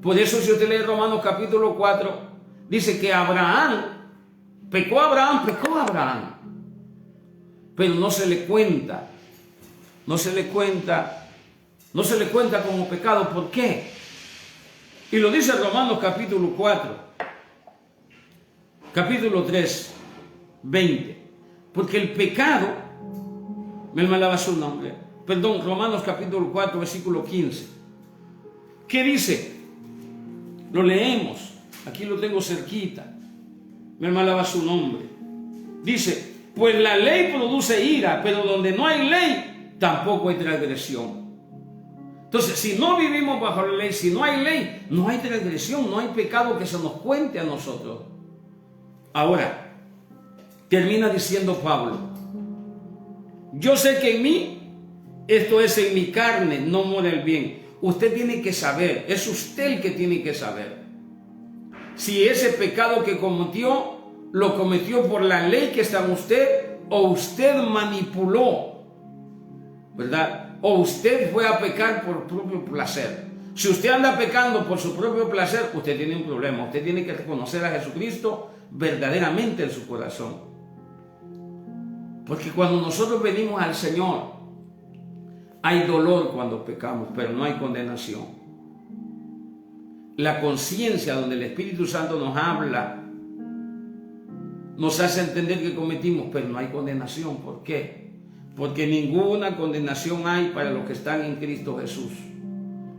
Por eso si usted lee Romanos capítulo 4, dice que pecó Abraham, pero no se le cuenta como pecado. ¿Por qué? Y lo dice Romanos capítulo 4, capítulo 3, 20. Porque el pecado, me malaba su nombre, perdón, Romanos capítulo 4, versículo 15. ¿Qué dice? Lo leemos, aquí lo tengo cerquita, me malaba su nombre. Dice, pues la ley produce ira, pero donde no hay ley, tampoco hay transgresión. Entonces, si no vivimos bajo la ley, si no hay ley, no hay transgresión, no hay pecado que se nos cuente a nosotros. Ahora, termina diciendo Pablo, yo sé que en mí, esto es en mi carne, no mora el bien. Usted tiene que saber, es usted el que tiene que saber si ese pecado que cometió, lo cometió por la ley que está en usted, o usted manipuló, ¿verdad? O usted fue a pecar por propio placer. Si usted anda pecando por su propio placer, usted tiene un problema. Usted tiene que reconocer a Jesucristo verdaderamente en su corazón. Porque cuando nosotros venimos al Señor, hay dolor cuando pecamos, pero no hay condenación. La conciencia, donde el Espíritu Santo nos habla, nos hace entender que cometimos, pero no hay condenación. ¿Por qué? Porque ninguna condenación hay para los que están en Cristo Jesús.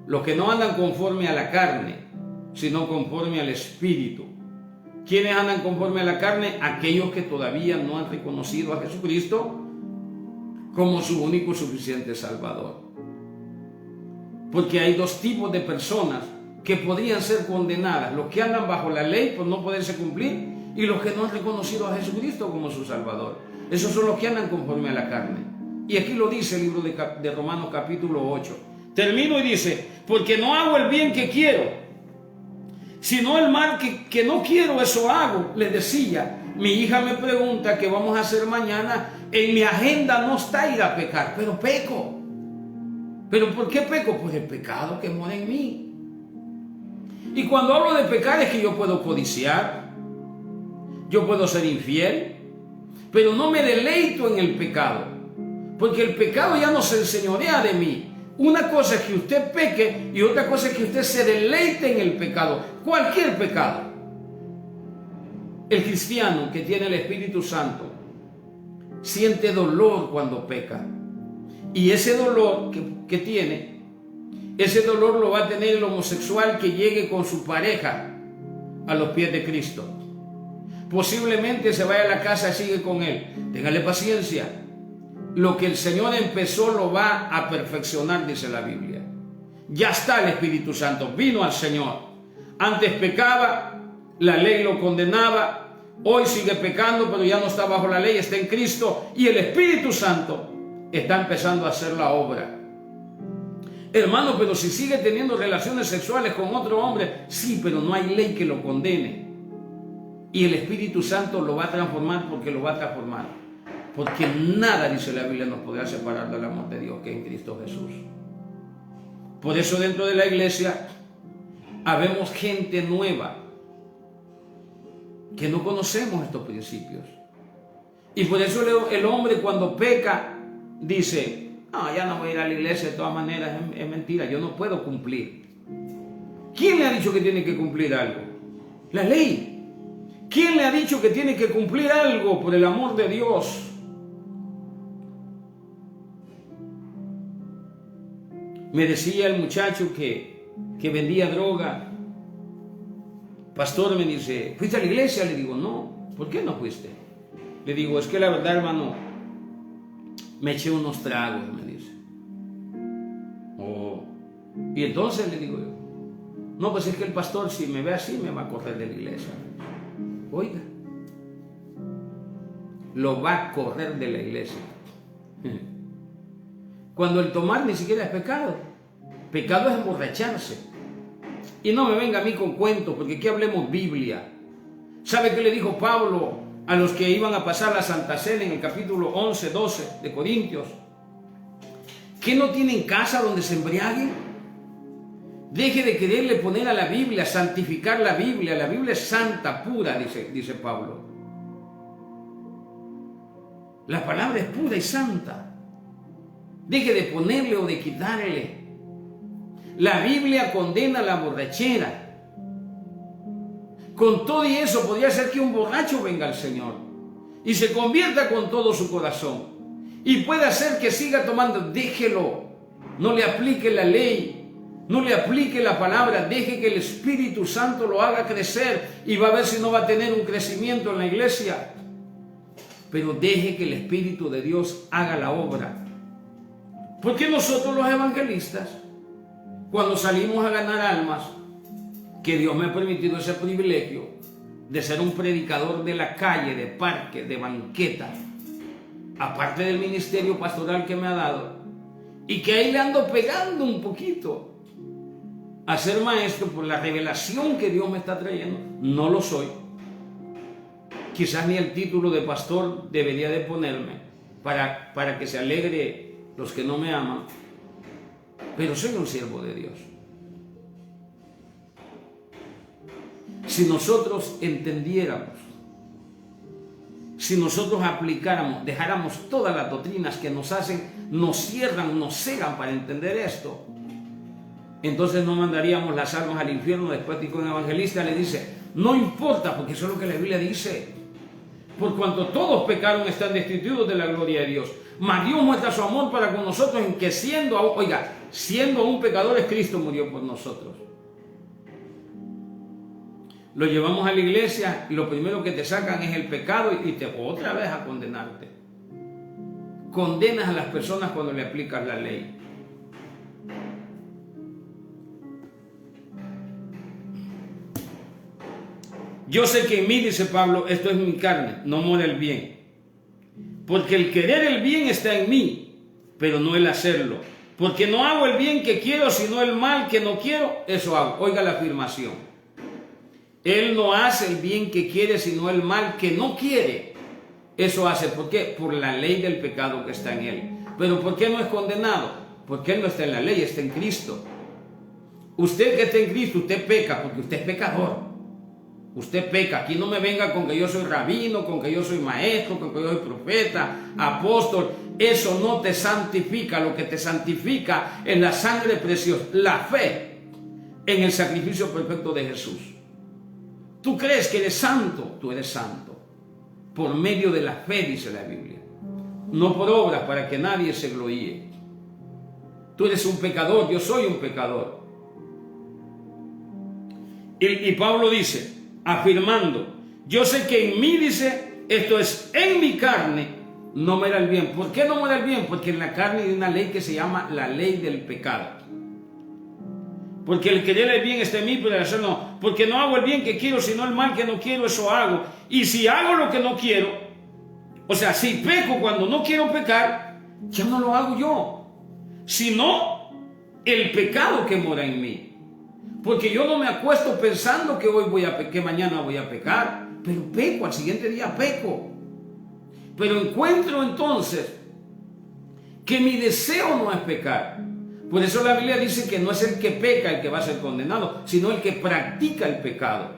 Los que no andan conforme a la carne, sino conforme al Espíritu. ¿Quiénes andan conforme a la carne? Aquellos que todavía no han reconocido a Jesucristo como su único y suficiente Salvador. Porque hay 2 tipos de personas que podrían ser condenadas: los que andan bajo la ley por no poderse cumplir, y los que no han reconocido a Jesucristo como su Salvador. Esos son los que andan conforme a la carne. Y aquí lo dice el libro de Romanos capítulo 8. Termino y dice, porque no hago el bien que quiero, sino el mal que no quiero, eso hago. Les decía, mi hija me pregunta qué vamos a hacer mañana. En mi agenda no está ir a pecar, pero peco. ¿Pero por qué peco? Pues el pecado que mora en mí. Y cuando hablo de pecar es que yo puedo codiciar, yo puedo ser infiel, pero no me deleito en el pecado, porque el pecado ya no se enseñorea de mí. Una cosa es que usted peque y otra cosa es que usted se deleite en el pecado, cualquier pecado. El cristiano que tiene el Espíritu Santo siente dolor cuando peca, y ese dolor que tiene, ese dolor lo va a tener el homosexual que llegue con su pareja a los pies de Cristo. Posiblemente se vaya a la casa y sigue con él. Téngale paciencia. Lo que el Señor empezó lo va a perfeccionar, dice la Biblia. Ya está el Espíritu Santo, vino al Señor. Antes pecaba, la ley lo condenaba. Hoy sigue pecando, pero ya no está bajo la ley, está en Cristo. Y el Espíritu Santo está empezando a hacer la obra. Hermano, pero si sigue teniendo relaciones sexuales con otro hombre, sí, pero no hay ley que lo condene. Y el Espíritu Santo lo va a transformar, porque lo va a transformar. Porque nada, dice la Biblia, nos podrá separar del amor de Dios que es en Cristo Jesús. Por eso dentro de la iglesia habemos gente nueva que no conocemos estos principios. Y por eso el hombre cuando peca dice: no, ya no voy a ir a la iglesia, de todas maneras es mentira, yo no puedo cumplir. ¿Quién le ha dicho que tiene que cumplir algo? La ley. ¿Quién le ha dicho que tiene que cumplir algo por el amor de Dios? Me decía el muchacho que vendía droga: pastor, me dice, ¿fuiste a la iglesia? Le digo, no. ¿Por qué no fuiste? Le digo, es que la verdad, hermano, me eché unos tragos, me dice. Oh. Y entonces le digo yo, no, pues es que el pastor, si me ve así, me va a correr de la iglesia. Oiga, lo va a correr de la iglesia. Cuando el tomar ni siquiera es pecado. Pecado es emborracharse. Y no me venga a mí con cuentos, porque aquí hablemos Biblia. ¿Sabe qué le dijo Pablo a los que iban a pasar la Santa Cena en el capítulo 11, 12 de Corintios? ¿Que no tienen casa donde se embriaguen? Deje de quererle poner a la Biblia, santificar la Biblia. La Biblia es santa, pura, dice Pablo. La palabra es pura y santa. Deje de ponerle o de quitarle. La Biblia condena la borrachera. Con todo y eso podría ser que un borracho venga al Señor y se convierta con todo su corazón. Y puede hacer que siga tomando. Déjelo. No le aplique la ley. No le aplique la palabra. Deje que el Espíritu Santo lo haga crecer y va a ver si no va a tener un crecimiento en la iglesia. Pero deje que el Espíritu de Dios haga la obra. Porque nosotros los evangelistas, cuando salimos a ganar almas, que Dios me ha permitido ese privilegio de ser un predicador de la calle, de parque, de banqueta, aparte del ministerio pastoral que me ha dado, y que ahí le ando pegando un poquito a ser maestro por la revelación que Dios me está trayendo. No lo soy. Quizás ni el título de pastor debería de ponerme para que se alegre los que no me aman, pero soy un siervo de Dios. Si nosotros entendiéramos, si nosotros aplicáramos, dejáramos todas las doctrinas que nos hacen, nos cierran, nos cegan para entender esto, entonces no mandaríamos las almas al infierno. Después que un evangelista le dice, no importa, porque eso es lo que la Biblia dice. Por cuanto todos pecaron, están destituidos de la gloria de Dios. Mas Dios muestra su amor para con nosotros en que siendo aún pecadores, Cristo murió por nosotros. Lo llevamos a la iglesia y lo primero que te sacan es el pecado y te otra vez a condenarte. Condenas a las personas cuando le aplicas la ley. Yo sé que en mí, dice Pablo, esto es mi carne, no mora el bien. Porque el querer el bien está en mí, pero no el hacerlo. Porque no hago el bien que quiero, sino el mal que no quiero, eso hago. Oiga la afirmación. Él no hace el bien que quiere, sino el mal que no quiere. Eso hace. ¿Por qué? Por la ley del pecado que está en él. Pero ¿por qué no es condenado? Porque él no está en la ley, está en Cristo. Usted que está en Cristo, usted peca porque usted es pecador. Usted peca. Aquí no me venga con que yo soy rabino, con que yo soy maestro, con que yo soy profeta, apóstol. Eso no te santifica. Lo que te santifica es la sangre preciosa, la fe en el sacrificio perfecto de Jesús. Tú crees que eres santo, tú eres santo. Por medio de la fe, dice la Biblia. No por obras para que nadie se gloríe. Tú eres un pecador, yo soy un pecador. Y Pablo dice, afirmando, yo sé que en mí, dice, esto es, en mi carne, no me da el bien. ¿Por qué no me da el bien? Porque en la carne hay una ley que se llama la ley del pecado. Porque el querer el bien está en mí, pero el hacer no. Porque no hago el bien que quiero, sino el mal que no quiero, eso hago. Y si hago lo que no quiero, o sea, si peco cuando no quiero pecar, ya no lo hago yo, sino el pecado que mora en mí. Porque yo no me acuesto pensando que que mañana voy a pecar, pero peco, al siguiente día peco. Pero encuentro entonces que mi deseo no es pecar. Por eso la Biblia dice que no es el que peca el que va a ser condenado, sino el que practica el pecado.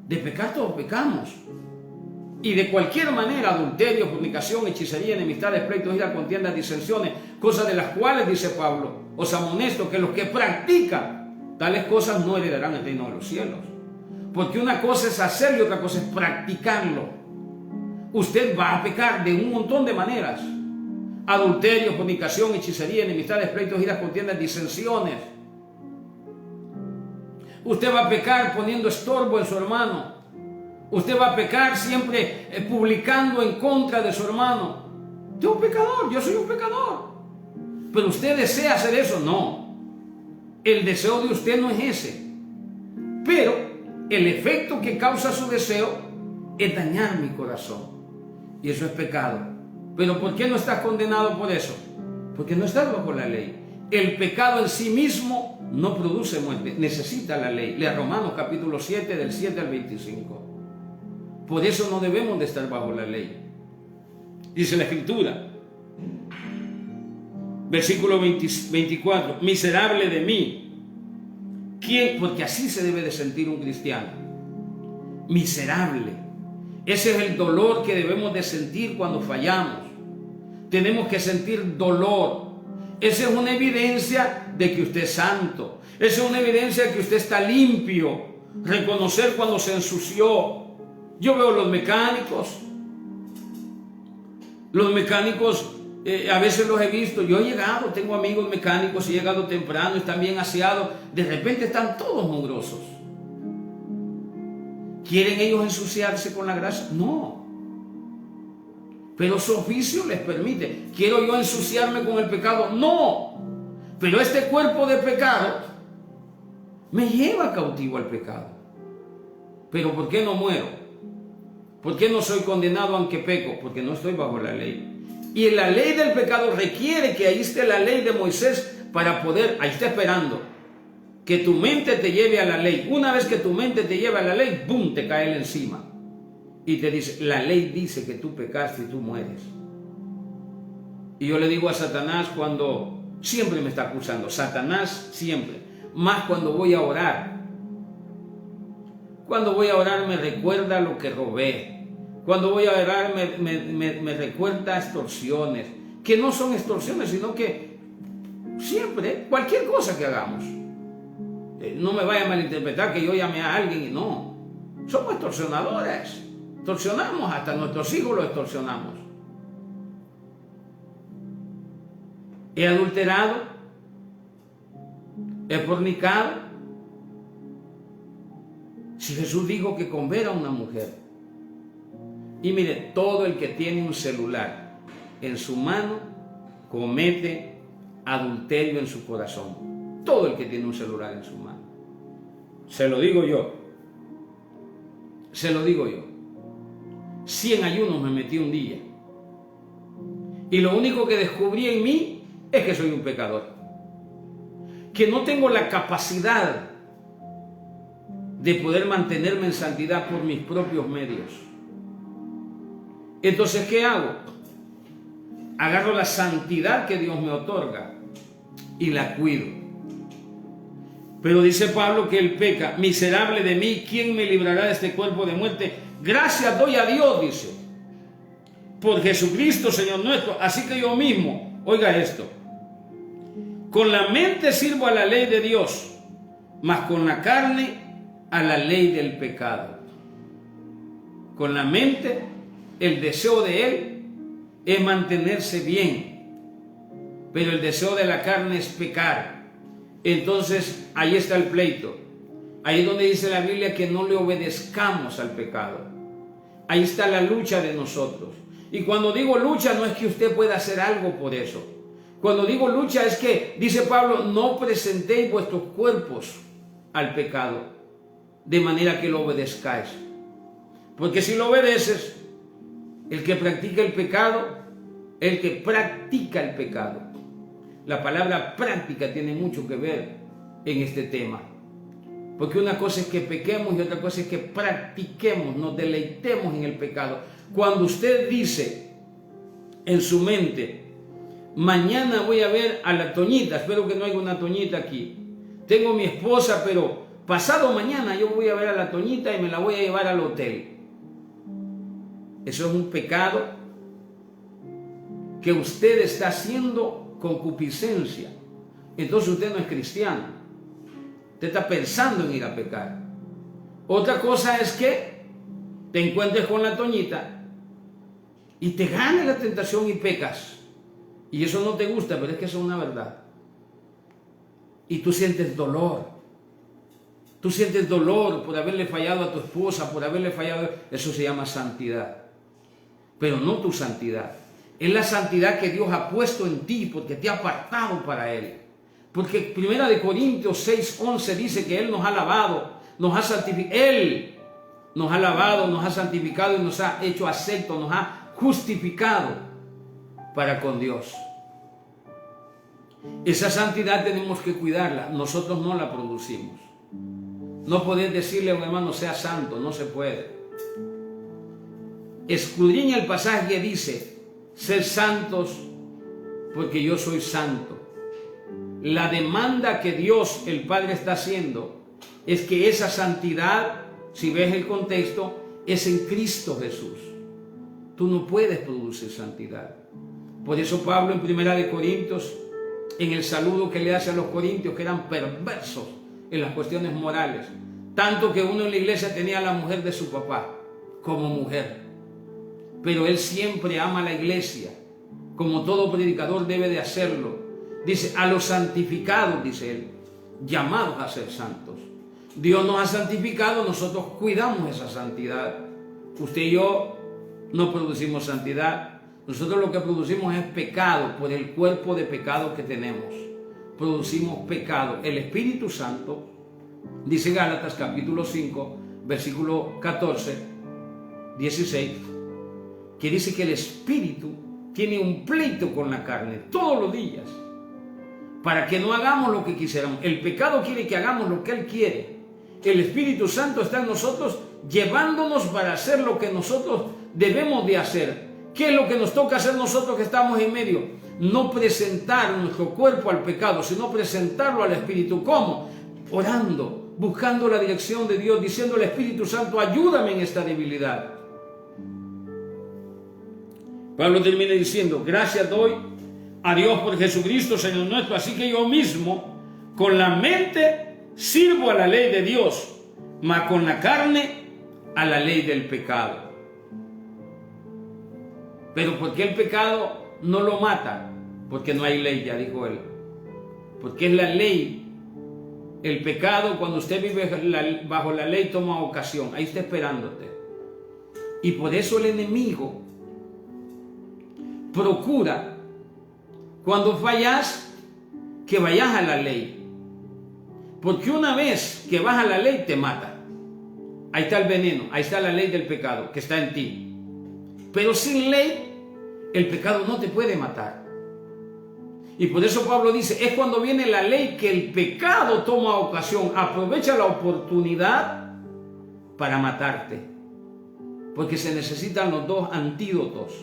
De pecar todos pecamos. Y de cualquier manera, adulterio, fornicación, hechicería, enemistades, pleitos, ira, contiendas, disensiones, cosas de las cuales, dice Pablo, os amonesto que los que practican tales cosas no heredarán el reino de los cielos. Porque una cosa es hacerlo y otra cosa es practicarlo. Usted va a pecar de un montón de maneras. Adulterio, fornicación, hechicería, enemistades, pleitos, iras, contiendas, disensiones. Usted va a pecar poniendo estorbo en su hermano. Usted va a pecar siempre publicando en contra de su hermano. Yo soy un pecador, yo soy un pecador. Pero usted desea hacer eso, no. El deseo de usted no es ese. Pero el efecto que causa su deseo es dañar mi corazón. Y eso es pecado. Pero ¿por qué no estás condenado por eso? Porque no estás bajo la ley. El pecado en sí mismo no produce muerte, necesita la ley. Lea Romanos capítulo 7, del 7 al 25. Por eso no debemos de estar bajo la ley. Dice la Escritura, versículo 24, miserable de mí. ¿Quién? Porque así se debe de sentir un cristiano. Miserable. Ese es el dolor que debemos de sentir cuando fallamos. Tenemos que sentir dolor. Esa es una evidencia de que usted es santo. Esa es una evidencia de que usted está limpio. Reconocer cuando se ensució. Yo veo los mecánicos. Los mecánicos, a veces los he visto. Yo he llegado, tengo amigos mecánicos, he llegado temprano, están bien aseados. De repente están todos mugrosos. ¿Quieren ellos ensuciarse con la grasa? No. Pero su oficio les permite. ¿Quiero yo ensuciarme con el pecado? No. Pero este cuerpo de pecado me lleva cautivo al pecado. ¿Pero por qué no muero? ¿Por qué no soy condenado aunque peco? Porque no estoy bajo la ley. Y la ley del pecado requiere que ahí esté la ley de Moisés para poder, ahí está esperando, que tu mente te lleve a la ley. Una vez que tu mente te lleva a la ley, ¡bum!, te cae él encima. Y te dice, la ley dice que tú pecaste y tú mueres. Y yo le digo a Satanás cuando siempre me está acusando, Satanás siempre, más cuando voy a orar. Cuando voy a orar me recuerda lo que robé. Cuando voy a orar me recuerda extorsiones, que no son extorsiones, sino que siempre, cualquier cosa que hagamos. No me vaya a malinterpretar que yo llame a alguien y no. Somos extorsionadores. Extorsionamos, hasta nuestros hijos los extorsionamos. He adulterado, he fornicado. Si Jesús dijo que con ver a una mujer, y mire, todo el que tiene un celular en su mano comete adulterio en su corazón. Todo el que tiene un celular en su mano. Se lo digo yo. Se lo digo yo. 100 ayunos me metí un día. Y lo único que descubrí en mí es que soy un pecador. Que no tengo la capacidad de poder mantenerme en santidad por mis propios medios. Entonces, ¿qué hago? Agarro la santidad que Dios me otorga y la cuido. Pero dice Pablo que él peca. Miserable de mí, ¿quién me librará de este cuerpo de muerte? Gracias doy a Dios, dice, por Jesucristo, Señor nuestro. Así que yo mismo, oiga esto, con la mente sirvo a la ley de Dios, mas con la carne a la ley del pecado. Con la mente, el deseo de él es mantenerse bien, pero el deseo de la carne es pecar. Entonces ahí está el pleito. Ahí es donde dice la Biblia que no le obedezcamos al pecado. Ahí está la lucha de nosotros. Y cuando digo lucha, no es que usted pueda hacer algo por eso. Cuando digo lucha es que, dice Pablo, no presentéis vuestros cuerpos al pecado, de manera que lo obedezcáis. Porque si lo obedeces, el que practica el pecado, la palabra práctica tiene mucho que ver en este tema. Porque una cosa es que pequemos y otra cosa es que practiquemos, nos deleitemos en el pecado. Cuando usted dice en su mente, mañana voy a ver a la Toñita, espero que no haya una Toñita aquí. Tengo mi esposa, pero pasado mañana yo voy a ver a la Toñita y me la voy a llevar al hotel. Eso es un pecado que usted está haciendo concupiscencia. Entonces usted no es cristiano. Usted está pensando en ir a pecar. Otra cosa es que te encuentres con la Toñita y te gane la tentación y pecas. Y eso no te gusta, pero es que eso es una verdad. Y tú sientes dolor. Tú sientes dolor por haberle fallado a tu esposa, por haberle fallado. Eso se llama santidad. Pero no tu santidad. Es la santidad que Dios ha puesto en ti porque te ha apartado para Él. Porque 1 Corintios 6:11 dice que Él nos ha lavado, nos ha santificado. Él nos ha lavado, nos ha santificado y nos ha hecho acepto, nos ha justificado para con Dios. Esa santidad tenemos que cuidarla. Nosotros no la producimos. No podés decirle a un hermano sea santo, no se puede. Escudriña el pasaje que dice, ser santos porque yo soy santo. La demanda que Dios, el Padre, está haciendo es que esa santidad, si ves el contexto, es en Cristo Jesús. Tú no puedes producir santidad. Por eso Pablo en 1 Corintios, en el saludo que le hace a los corintios, que eran perversos en las cuestiones morales, tanto que uno en la iglesia tenía a la mujer de su papá como mujer. Pero él siempre ama a la iglesia, como todo predicador debe de hacerlo. Dice, a los santificados, dice él, llamados a ser santos. Dios nos ha santificado, nosotros cuidamos esa santidad. Usted y yo no producimos santidad. Nosotros lo que producimos es pecado por el cuerpo de pecado que tenemos. Producimos pecado. El Espíritu Santo, dice Gálatas capítulo 5, versículo 14, 16, que dice que el Espíritu tiene un pleito con la carne todos los días para que no hagamos lo que quisiéramos. El pecado quiere que hagamos lo que él quiere. El Espíritu Santo está en nosotros llevándonos para hacer lo que nosotros debemos de hacer. ¿Qué es lo que nos toca hacer nosotros que estamos en medio? No presentar nuestro cuerpo al pecado, sino presentarlo al Espíritu. ¿Cómo? Orando, buscando la dirección de Dios, diciendo al Espíritu Santo, ayúdame en esta debilidad. Pablo termina diciendo, gracias doy a Dios por Jesucristo, Señor nuestro, así que yo mismo, con la mente, sirvo a la ley de Dios, mas con la carne, a la ley del pecado. Pero ¿por qué el pecado no lo mata? Porque no hay ley, ya dijo él. Porque es la ley. El pecado, cuando usted vive bajo la ley, toma ocasión. Ahí está esperándote. Y por eso el enemigo procura, cuando fallas, que vayas a la ley. Porque una vez que vas a la ley, te mata. Ahí está el veneno, ahí está la ley del pecado que está en ti. Pero sin ley, el pecado no te puede matar. Y por eso Pablo dice, es cuando viene la ley que el pecado toma ocasión, aprovecha la oportunidad para matarte. Porque se necesitan los dos antídotos.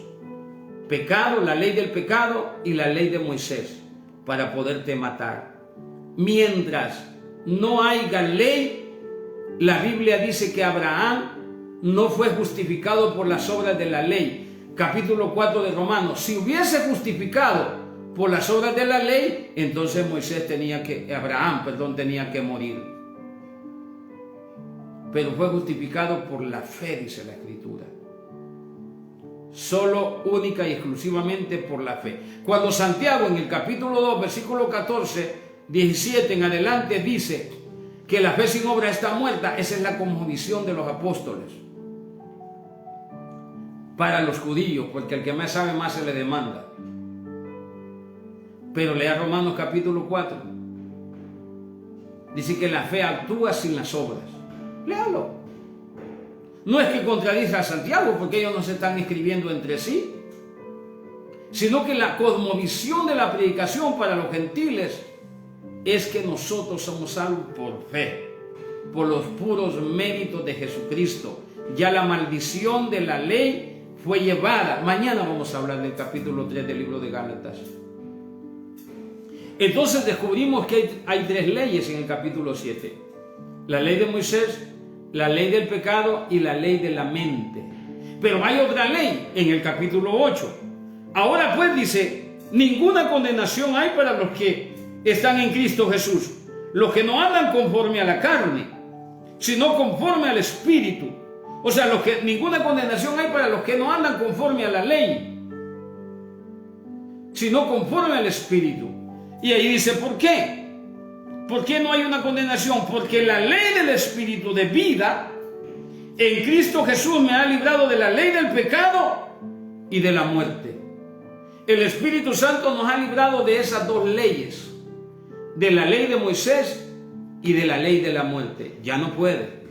Pecado, la ley del pecado y la ley de Moisés, para poderte matar. Mientras no haya ley, la Biblia dice que Abraham no fue justificado por las obras de la ley. Capítulo 4 de Romanos. Si hubiese justificado por las obras de la ley, entonces Abraham tenía que morir. Pero fue justificado por la fe, dice la Escritura. Solo, única y exclusivamente por la fe. Cuando Santiago en el capítulo 2, versículo 14, 17 en adelante dice que la fe sin obra está muerta, esa es la cosmovisión de los apóstoles. Para los judíos, porque el que más sabe más se le demanda. Pero lea Romanos capítulo 4. Dice que la fe actúa sin las obras. Léalo. No es que contradiga a Santiago, porque ellos no se están escribiendo entre sí, sino que la cosmovisión de la predicación para los gentiles es que nosotros somos salvos por fe, por los puros méritos de Jesucristo. Ya la maldición de la ley fue llevada. Mañana vamos a hablar del capítulo 3 del libro de Gálatas. Entonces descubrimos que hay 3 leyes en el capítulo 7. La ley de Moisés, la ley del pecado y la ley de la mente. Pero hay otra ley en el capítulo 8. Ahora pues dice, ninguna condenación hay para los que están en Cristo Jesús, los que no andan conforme a la carne, sino conforme al Espíritu. O sea, ninguna condenación hay para los que no andan conforme a la ley, sino conforme al Espíritu. Y ahí dice, ¿por qué? ¿Por qué no hay una condenación? Porque la ley del Espíritu de vida en Cristo Jesús me ha librado de la ley del pecado y de la muerte. El Espíritu Santo nos ha librado de esas 2 leyes, de la ley de Moisés y de la ley de la muerte. Ya no puede.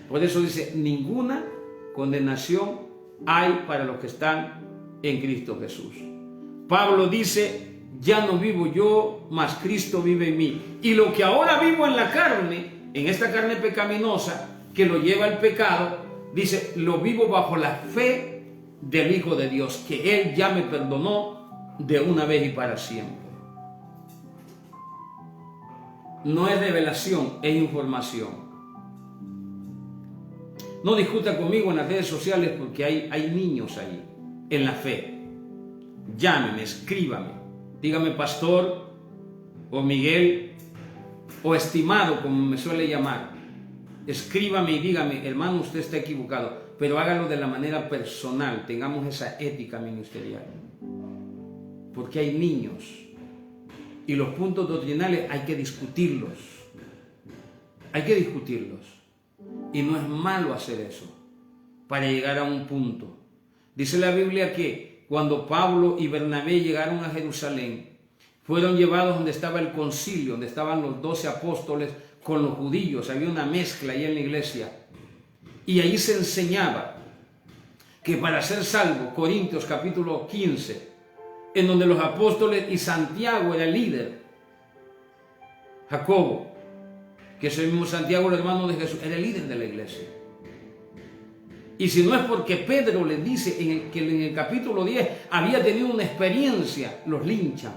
Por eso dice, ninguna condenación hay para los que están en Cristo Jesús. Pablo dice, ya no vivo yo, mas Cristo vive en mí. Y lo que ahora vivo en la carne, en esta carne pecaminosa que lo lleva al pecado, dice, lo vivo bajo la fe del Hijo de Dios, que Él ya me perdonó de una vez y para siempre. No es revelación, es información. No discuta conmigo en las redes sociales porque hay niños ahí, en la fe. Llámeme, escríbame. Dígame pastor, o Miguel, o estimado, como me suele llamar. Escríbame y dígame, hermano, usted está equivocado, pero hágalo de la manera personal, tengamos esa ética ministerial. Porque hay niños, y los puntos doctrinales hay que discutirlos. Hay que discutirlos. Y no es malo hacer eso, para llegar a un punto. Dice la Biblia que cuando Pablo y Bernabé llegaron a Jerusalén, fueron llevados donde estaba el concilio, donde estaban los 12 apóstoles con los judíos. Había una mezcla ahí en la iglesia. Y ahí se enseñaba que para ser salvo, Corintios capítulo 15, en donde los apóstoles y Santiago era el líder, Jacobo, que es el mismo Santiago, el hermano de Jesús, era el líder de la iglesia. Y si no es porque Pedro les dice que en el capítulo 10 había tenido una experiencia, los linchan.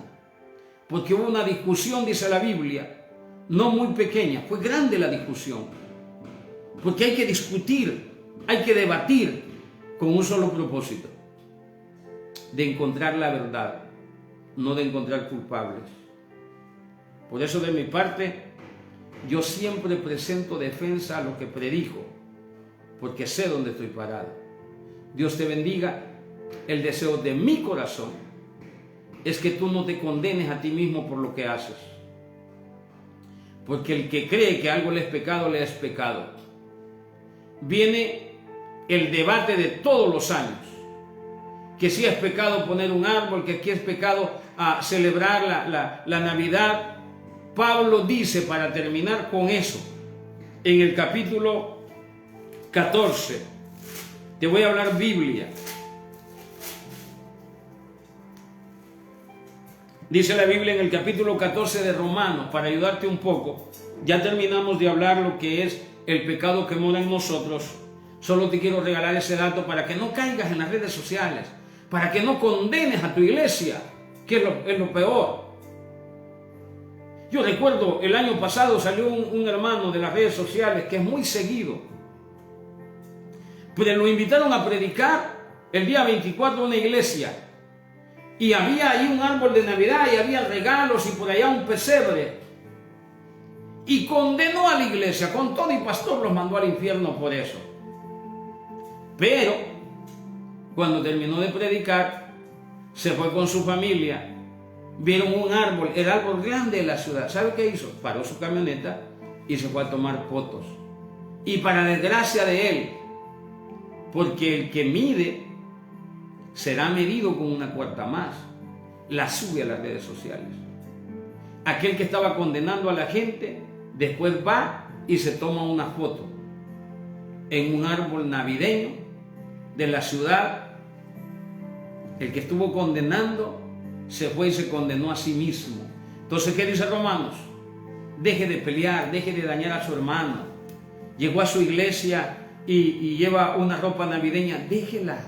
Porque hubo una discusión, dice la Biblia, no muy pequeña, fue grande la discusión. Porque hay que discutir, hay que debatir con un solo propósito: de encontrar la verdad, no de encontrar culpables. Por eso, de mi parte, yo siempre presento defensa a lo que predijo, porque sé dónde estoy parado. Dios te bendiga. El deseo de mi corazón es que tú no te condenes a ti mismo por lo que haces. Porque el que cree que algo le es pecado. Viene el debate de todos los años. Que si es pecado poner un árbol, que aquí es pecado celebrar la Navidad. Pablo dice, para terminar con eso, en el capítulo 14, te voy a hablar Biblia. Dice la Biblia en el capítulo 14 de Romanos, para ayudarte un poco. Ya terminamos de hablar lo que es el pecado que mora en nosotros. Solo te quiero regalar ese dato para que no caigas en las redes sociales, para que no condenes a tu iglesia, que es lo peor. Yo recuerdo el año pasado salió un hermano de las redes sociales que es muy seguido, pero lo invitaron a predicar el día 24 en una iglesia y había ahí un árbol de Navidad y había regalos y por allá un pesebre, y condenó a la iglesia con todo y pastor, los mandó al infierno por eso. Pero cuando terminó de predicar, se fue con su familia, vieron un árbol, el árbol grande de la ciudad. ¿Sabe qué hizo? Paró su camioneta y se fue a tomar fotos. Y para desgracia de él, porque el que mide será medido con una cuarta más, la sube a las redes sociales. Aquel que estaba condenando a la gente, después va y se toma una foto en un árbol navideño de la ciudad. El que estuvo condenando se fue y se condenó a sí mismo. Entonces, ¿qué dice Romanos? Deje de pelear, deje de dañar a su hermano. Llegó a su iglesia y lleva una ropa navideña, déjela.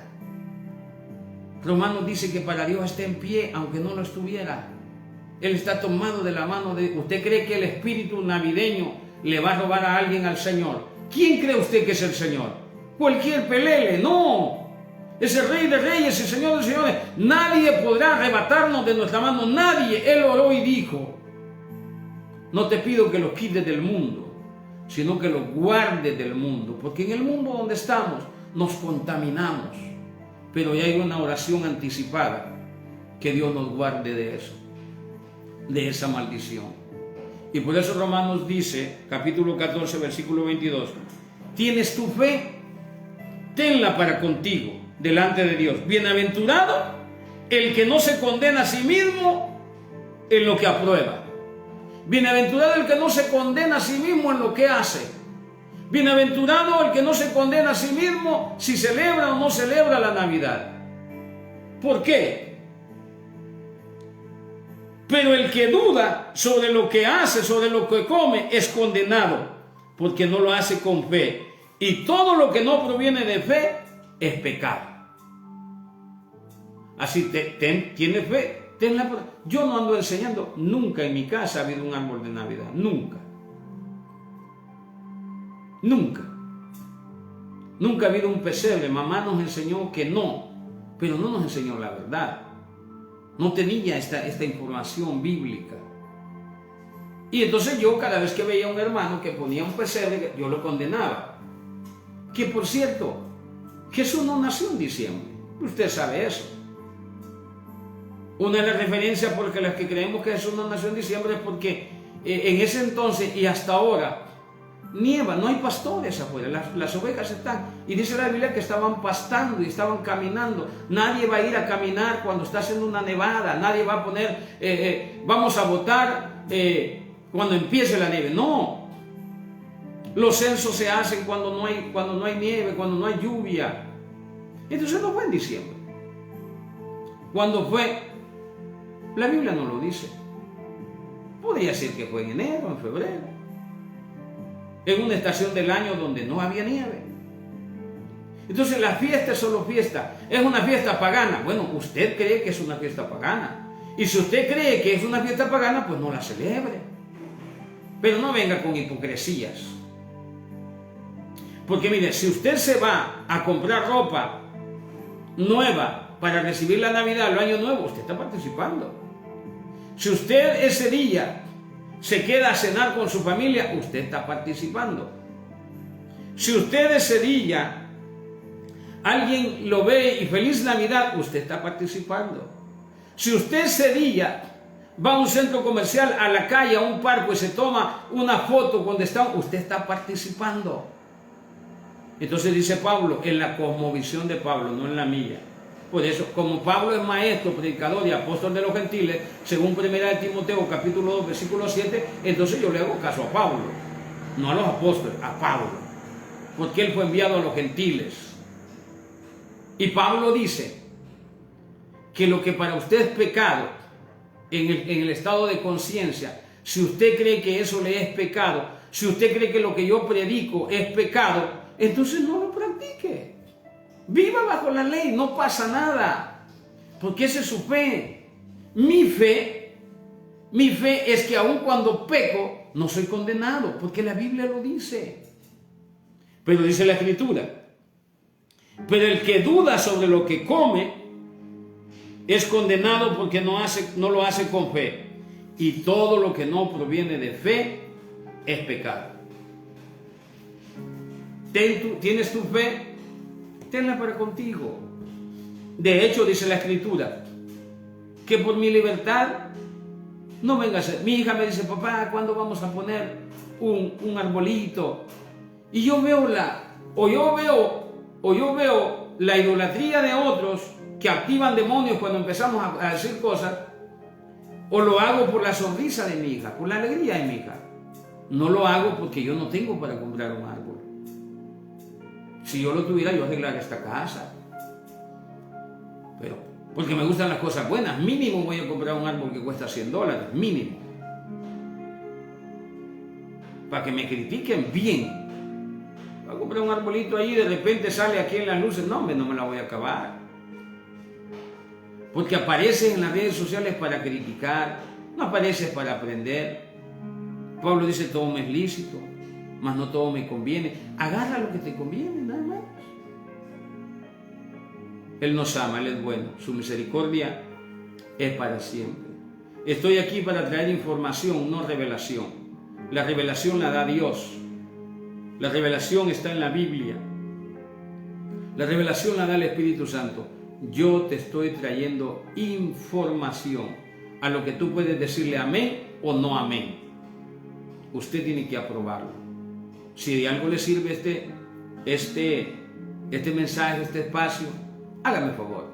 Romanos dice que para Dios está en pie, aunque no lo estuviera. Él está tomado de la mano de... ¿Usted cree que el espíritu navideño le va a robar a alguien al Señor? ¿Quién cree usted que es el Señor? Cualquier pelele, no. Es el Rey de Reyes, el Señor de Señores. Nadie podrá arrebatarnos de nuestra mano, nadie. Él oró y dijo: no te pido que los quites del mundo, sino que los guardes del mundo, porque en el mundo donde estamos nos contaminamos. Pero ya hay una oración anticipada, que Dios nos guarde de eso, de esa maldición. Y por eso Romanos dice, capítulo 14, versículo 22, ¿tienes tu fe? Tenla para contigo delante de Dios. Bienaventurado el que no se condena a sí mismo en lo que aprueba. Bienaventurado el que no se condena a sí mismo en lo que hace. Bienaventurado el que no se condena a sí mismo si celebra o no celebra la Navidad. ¿Por qué? Pero el que duda sobre lo que hace, sobre lo que come, es condenado, porque no lo hace con fe. Y todo lo que no proviene de fe es pecado. Así, ¿tiene fe? Tenla. Yo no ando enseñando, nunca en mi casa ha habido un árbol de Navidad, nunca. Nunca. Nunca ha habido un pesebre. Mamá nos enseñó que no, pero no nos enseñó la verdad. No tenía esta información bíblica. Y entonces yo, cada vez que veía a un hermano que ponía un pesebre, yo lo condenaba. Que por cierto, Jesús no nació en diciembre. Usted sabe eso. Una de las referencias por las que creemos que Jesús no nació en diciembre es porque en ese entonces y hasta ahora nieva, no hay pastores afuera, las ovejas están, y dice la Biblia que estaban pastando y estaban caminando. Nadie va a ir a caminar cuando está haciendo una nevada, nadie va a poner, vamos a votar cuando empiece la nieve, no. Los censos se hacen cuando no hay nieve, cuando no hay lluvia. Entonces no fue en diciembre. ¿Cuándo fue? La Biblia no lo dice. Podría ser que fue en enero, en febrero, en una estación del año donde no había nieve. Entonces la fiesta es solo fiesta. Es una fiesta pagana. Bueno, usted cree que es una fiesta pagana. Y si usted cree que es una fiesta pagana, pues no la celebre. Pero no venga con hipocresías. Porque mire, si usted se va a comprar ropa nueva para recibir la Navidad, el Año Nuevo, usted está participando. Si usted ese día se queda a cenar con su familia, usted está participando. Si usted ese día alguien lo ve y feliz Navidad, usted está participando. Si usted ese día va a un centro comercial, a la calle, a un parque y se toma una foto donde está, usted está participando. Entonces dice Pablo, en la cosmovisión de Pablo, no en la mía. Por eso, como Pablo es maestro, predicador y apóstol de los gentiles, según 1 de Timoteo capítulo 2, versículo 7, entonces yo le hago caso a Pablo, no a los apóstoles, a Pablo, porque él fue enviado a los gentiles. Y Pablo dice que lo que para usted es pecado, en el estado de conciencia, si usted cree que eso le es pecado, si usted cree que lo que yo predico es pecado, entonces no lo practique. Viva bajo la ley, no pasa nada, porque esa es su fe. Mi fe Mi fe es que aun cuando peco, no soy condenado, porque la Biblia lo dice. Pero dice la Escritura, pero el que duda sobre lo que come es condenado porque no lo hace con fe. Y todo lo que no proviene de fe es pecado. ¿Tienes tu fe? Tenla para contigo. De hecho, dice la Escritura, que por mi libertad no venga a ser. Mi hija me dice, papá, ¿cuándo vamos a poner un arbolito? Y yo veo la idolatría de otros que activan demonios cuando empezamos a decir cosas, o lo hago por la sonrisa de mi hija, por la alegría de mi hija. No lo hago porque yo no tengo para comprar un árbol. Si yo lo tuviera, yo arreglaría esta casa. Pero porque me gustan las cosas buenas, mínimo voy a comprar un árbol que cuesta $100, mínimo. Para que me critiquen bien. Voy a comprar un arbolito ahí y de repente sale aquí en las luces. No me la voy a acabar. Porque apareces en las redes sociales para criticar, no apareces para aprender. Pablo dice, todo me es lícito, mas no todo me conviene. Agarra lo que te conviene, nada más. Él nos ama, Él es bueno, su misericordia es para siempre. Estoy aquí para traer información, no revelación. La revelación la da Dios. La revelación está en la Biblia. La revelación la da el Espíritu Santo. Yo te estoy trayendo información a lo que tú puedes decirle amén o no amén. Usted tiene que aprobarlo. Si de algo le sirve este mensaje, este espacio, hágame favor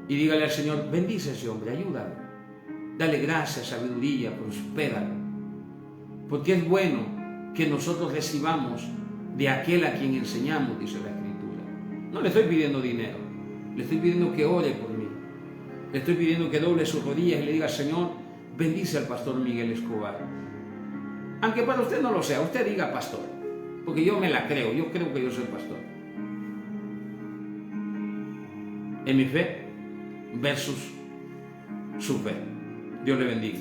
y dígale al Señor, bendice a ese hombre, ayúdalo, dale gracia, sabiduría, prospéralo, porque es bueno que nosotros recibamos de aquel a quien enseñamos, dice la Escritura. No le estoy pidiendo dinero, le estoy pidiendo que ore por mí, le estoy pidiendo que doble sus rodillas y le diga, Señor, bendice al pastor Miguel Escobar. Aunque para usted no lo sea, usted diga pastor, porque yo me la creo, yo creo que yo soy pastor. En mi fe versus su fe. Dios le bendiga.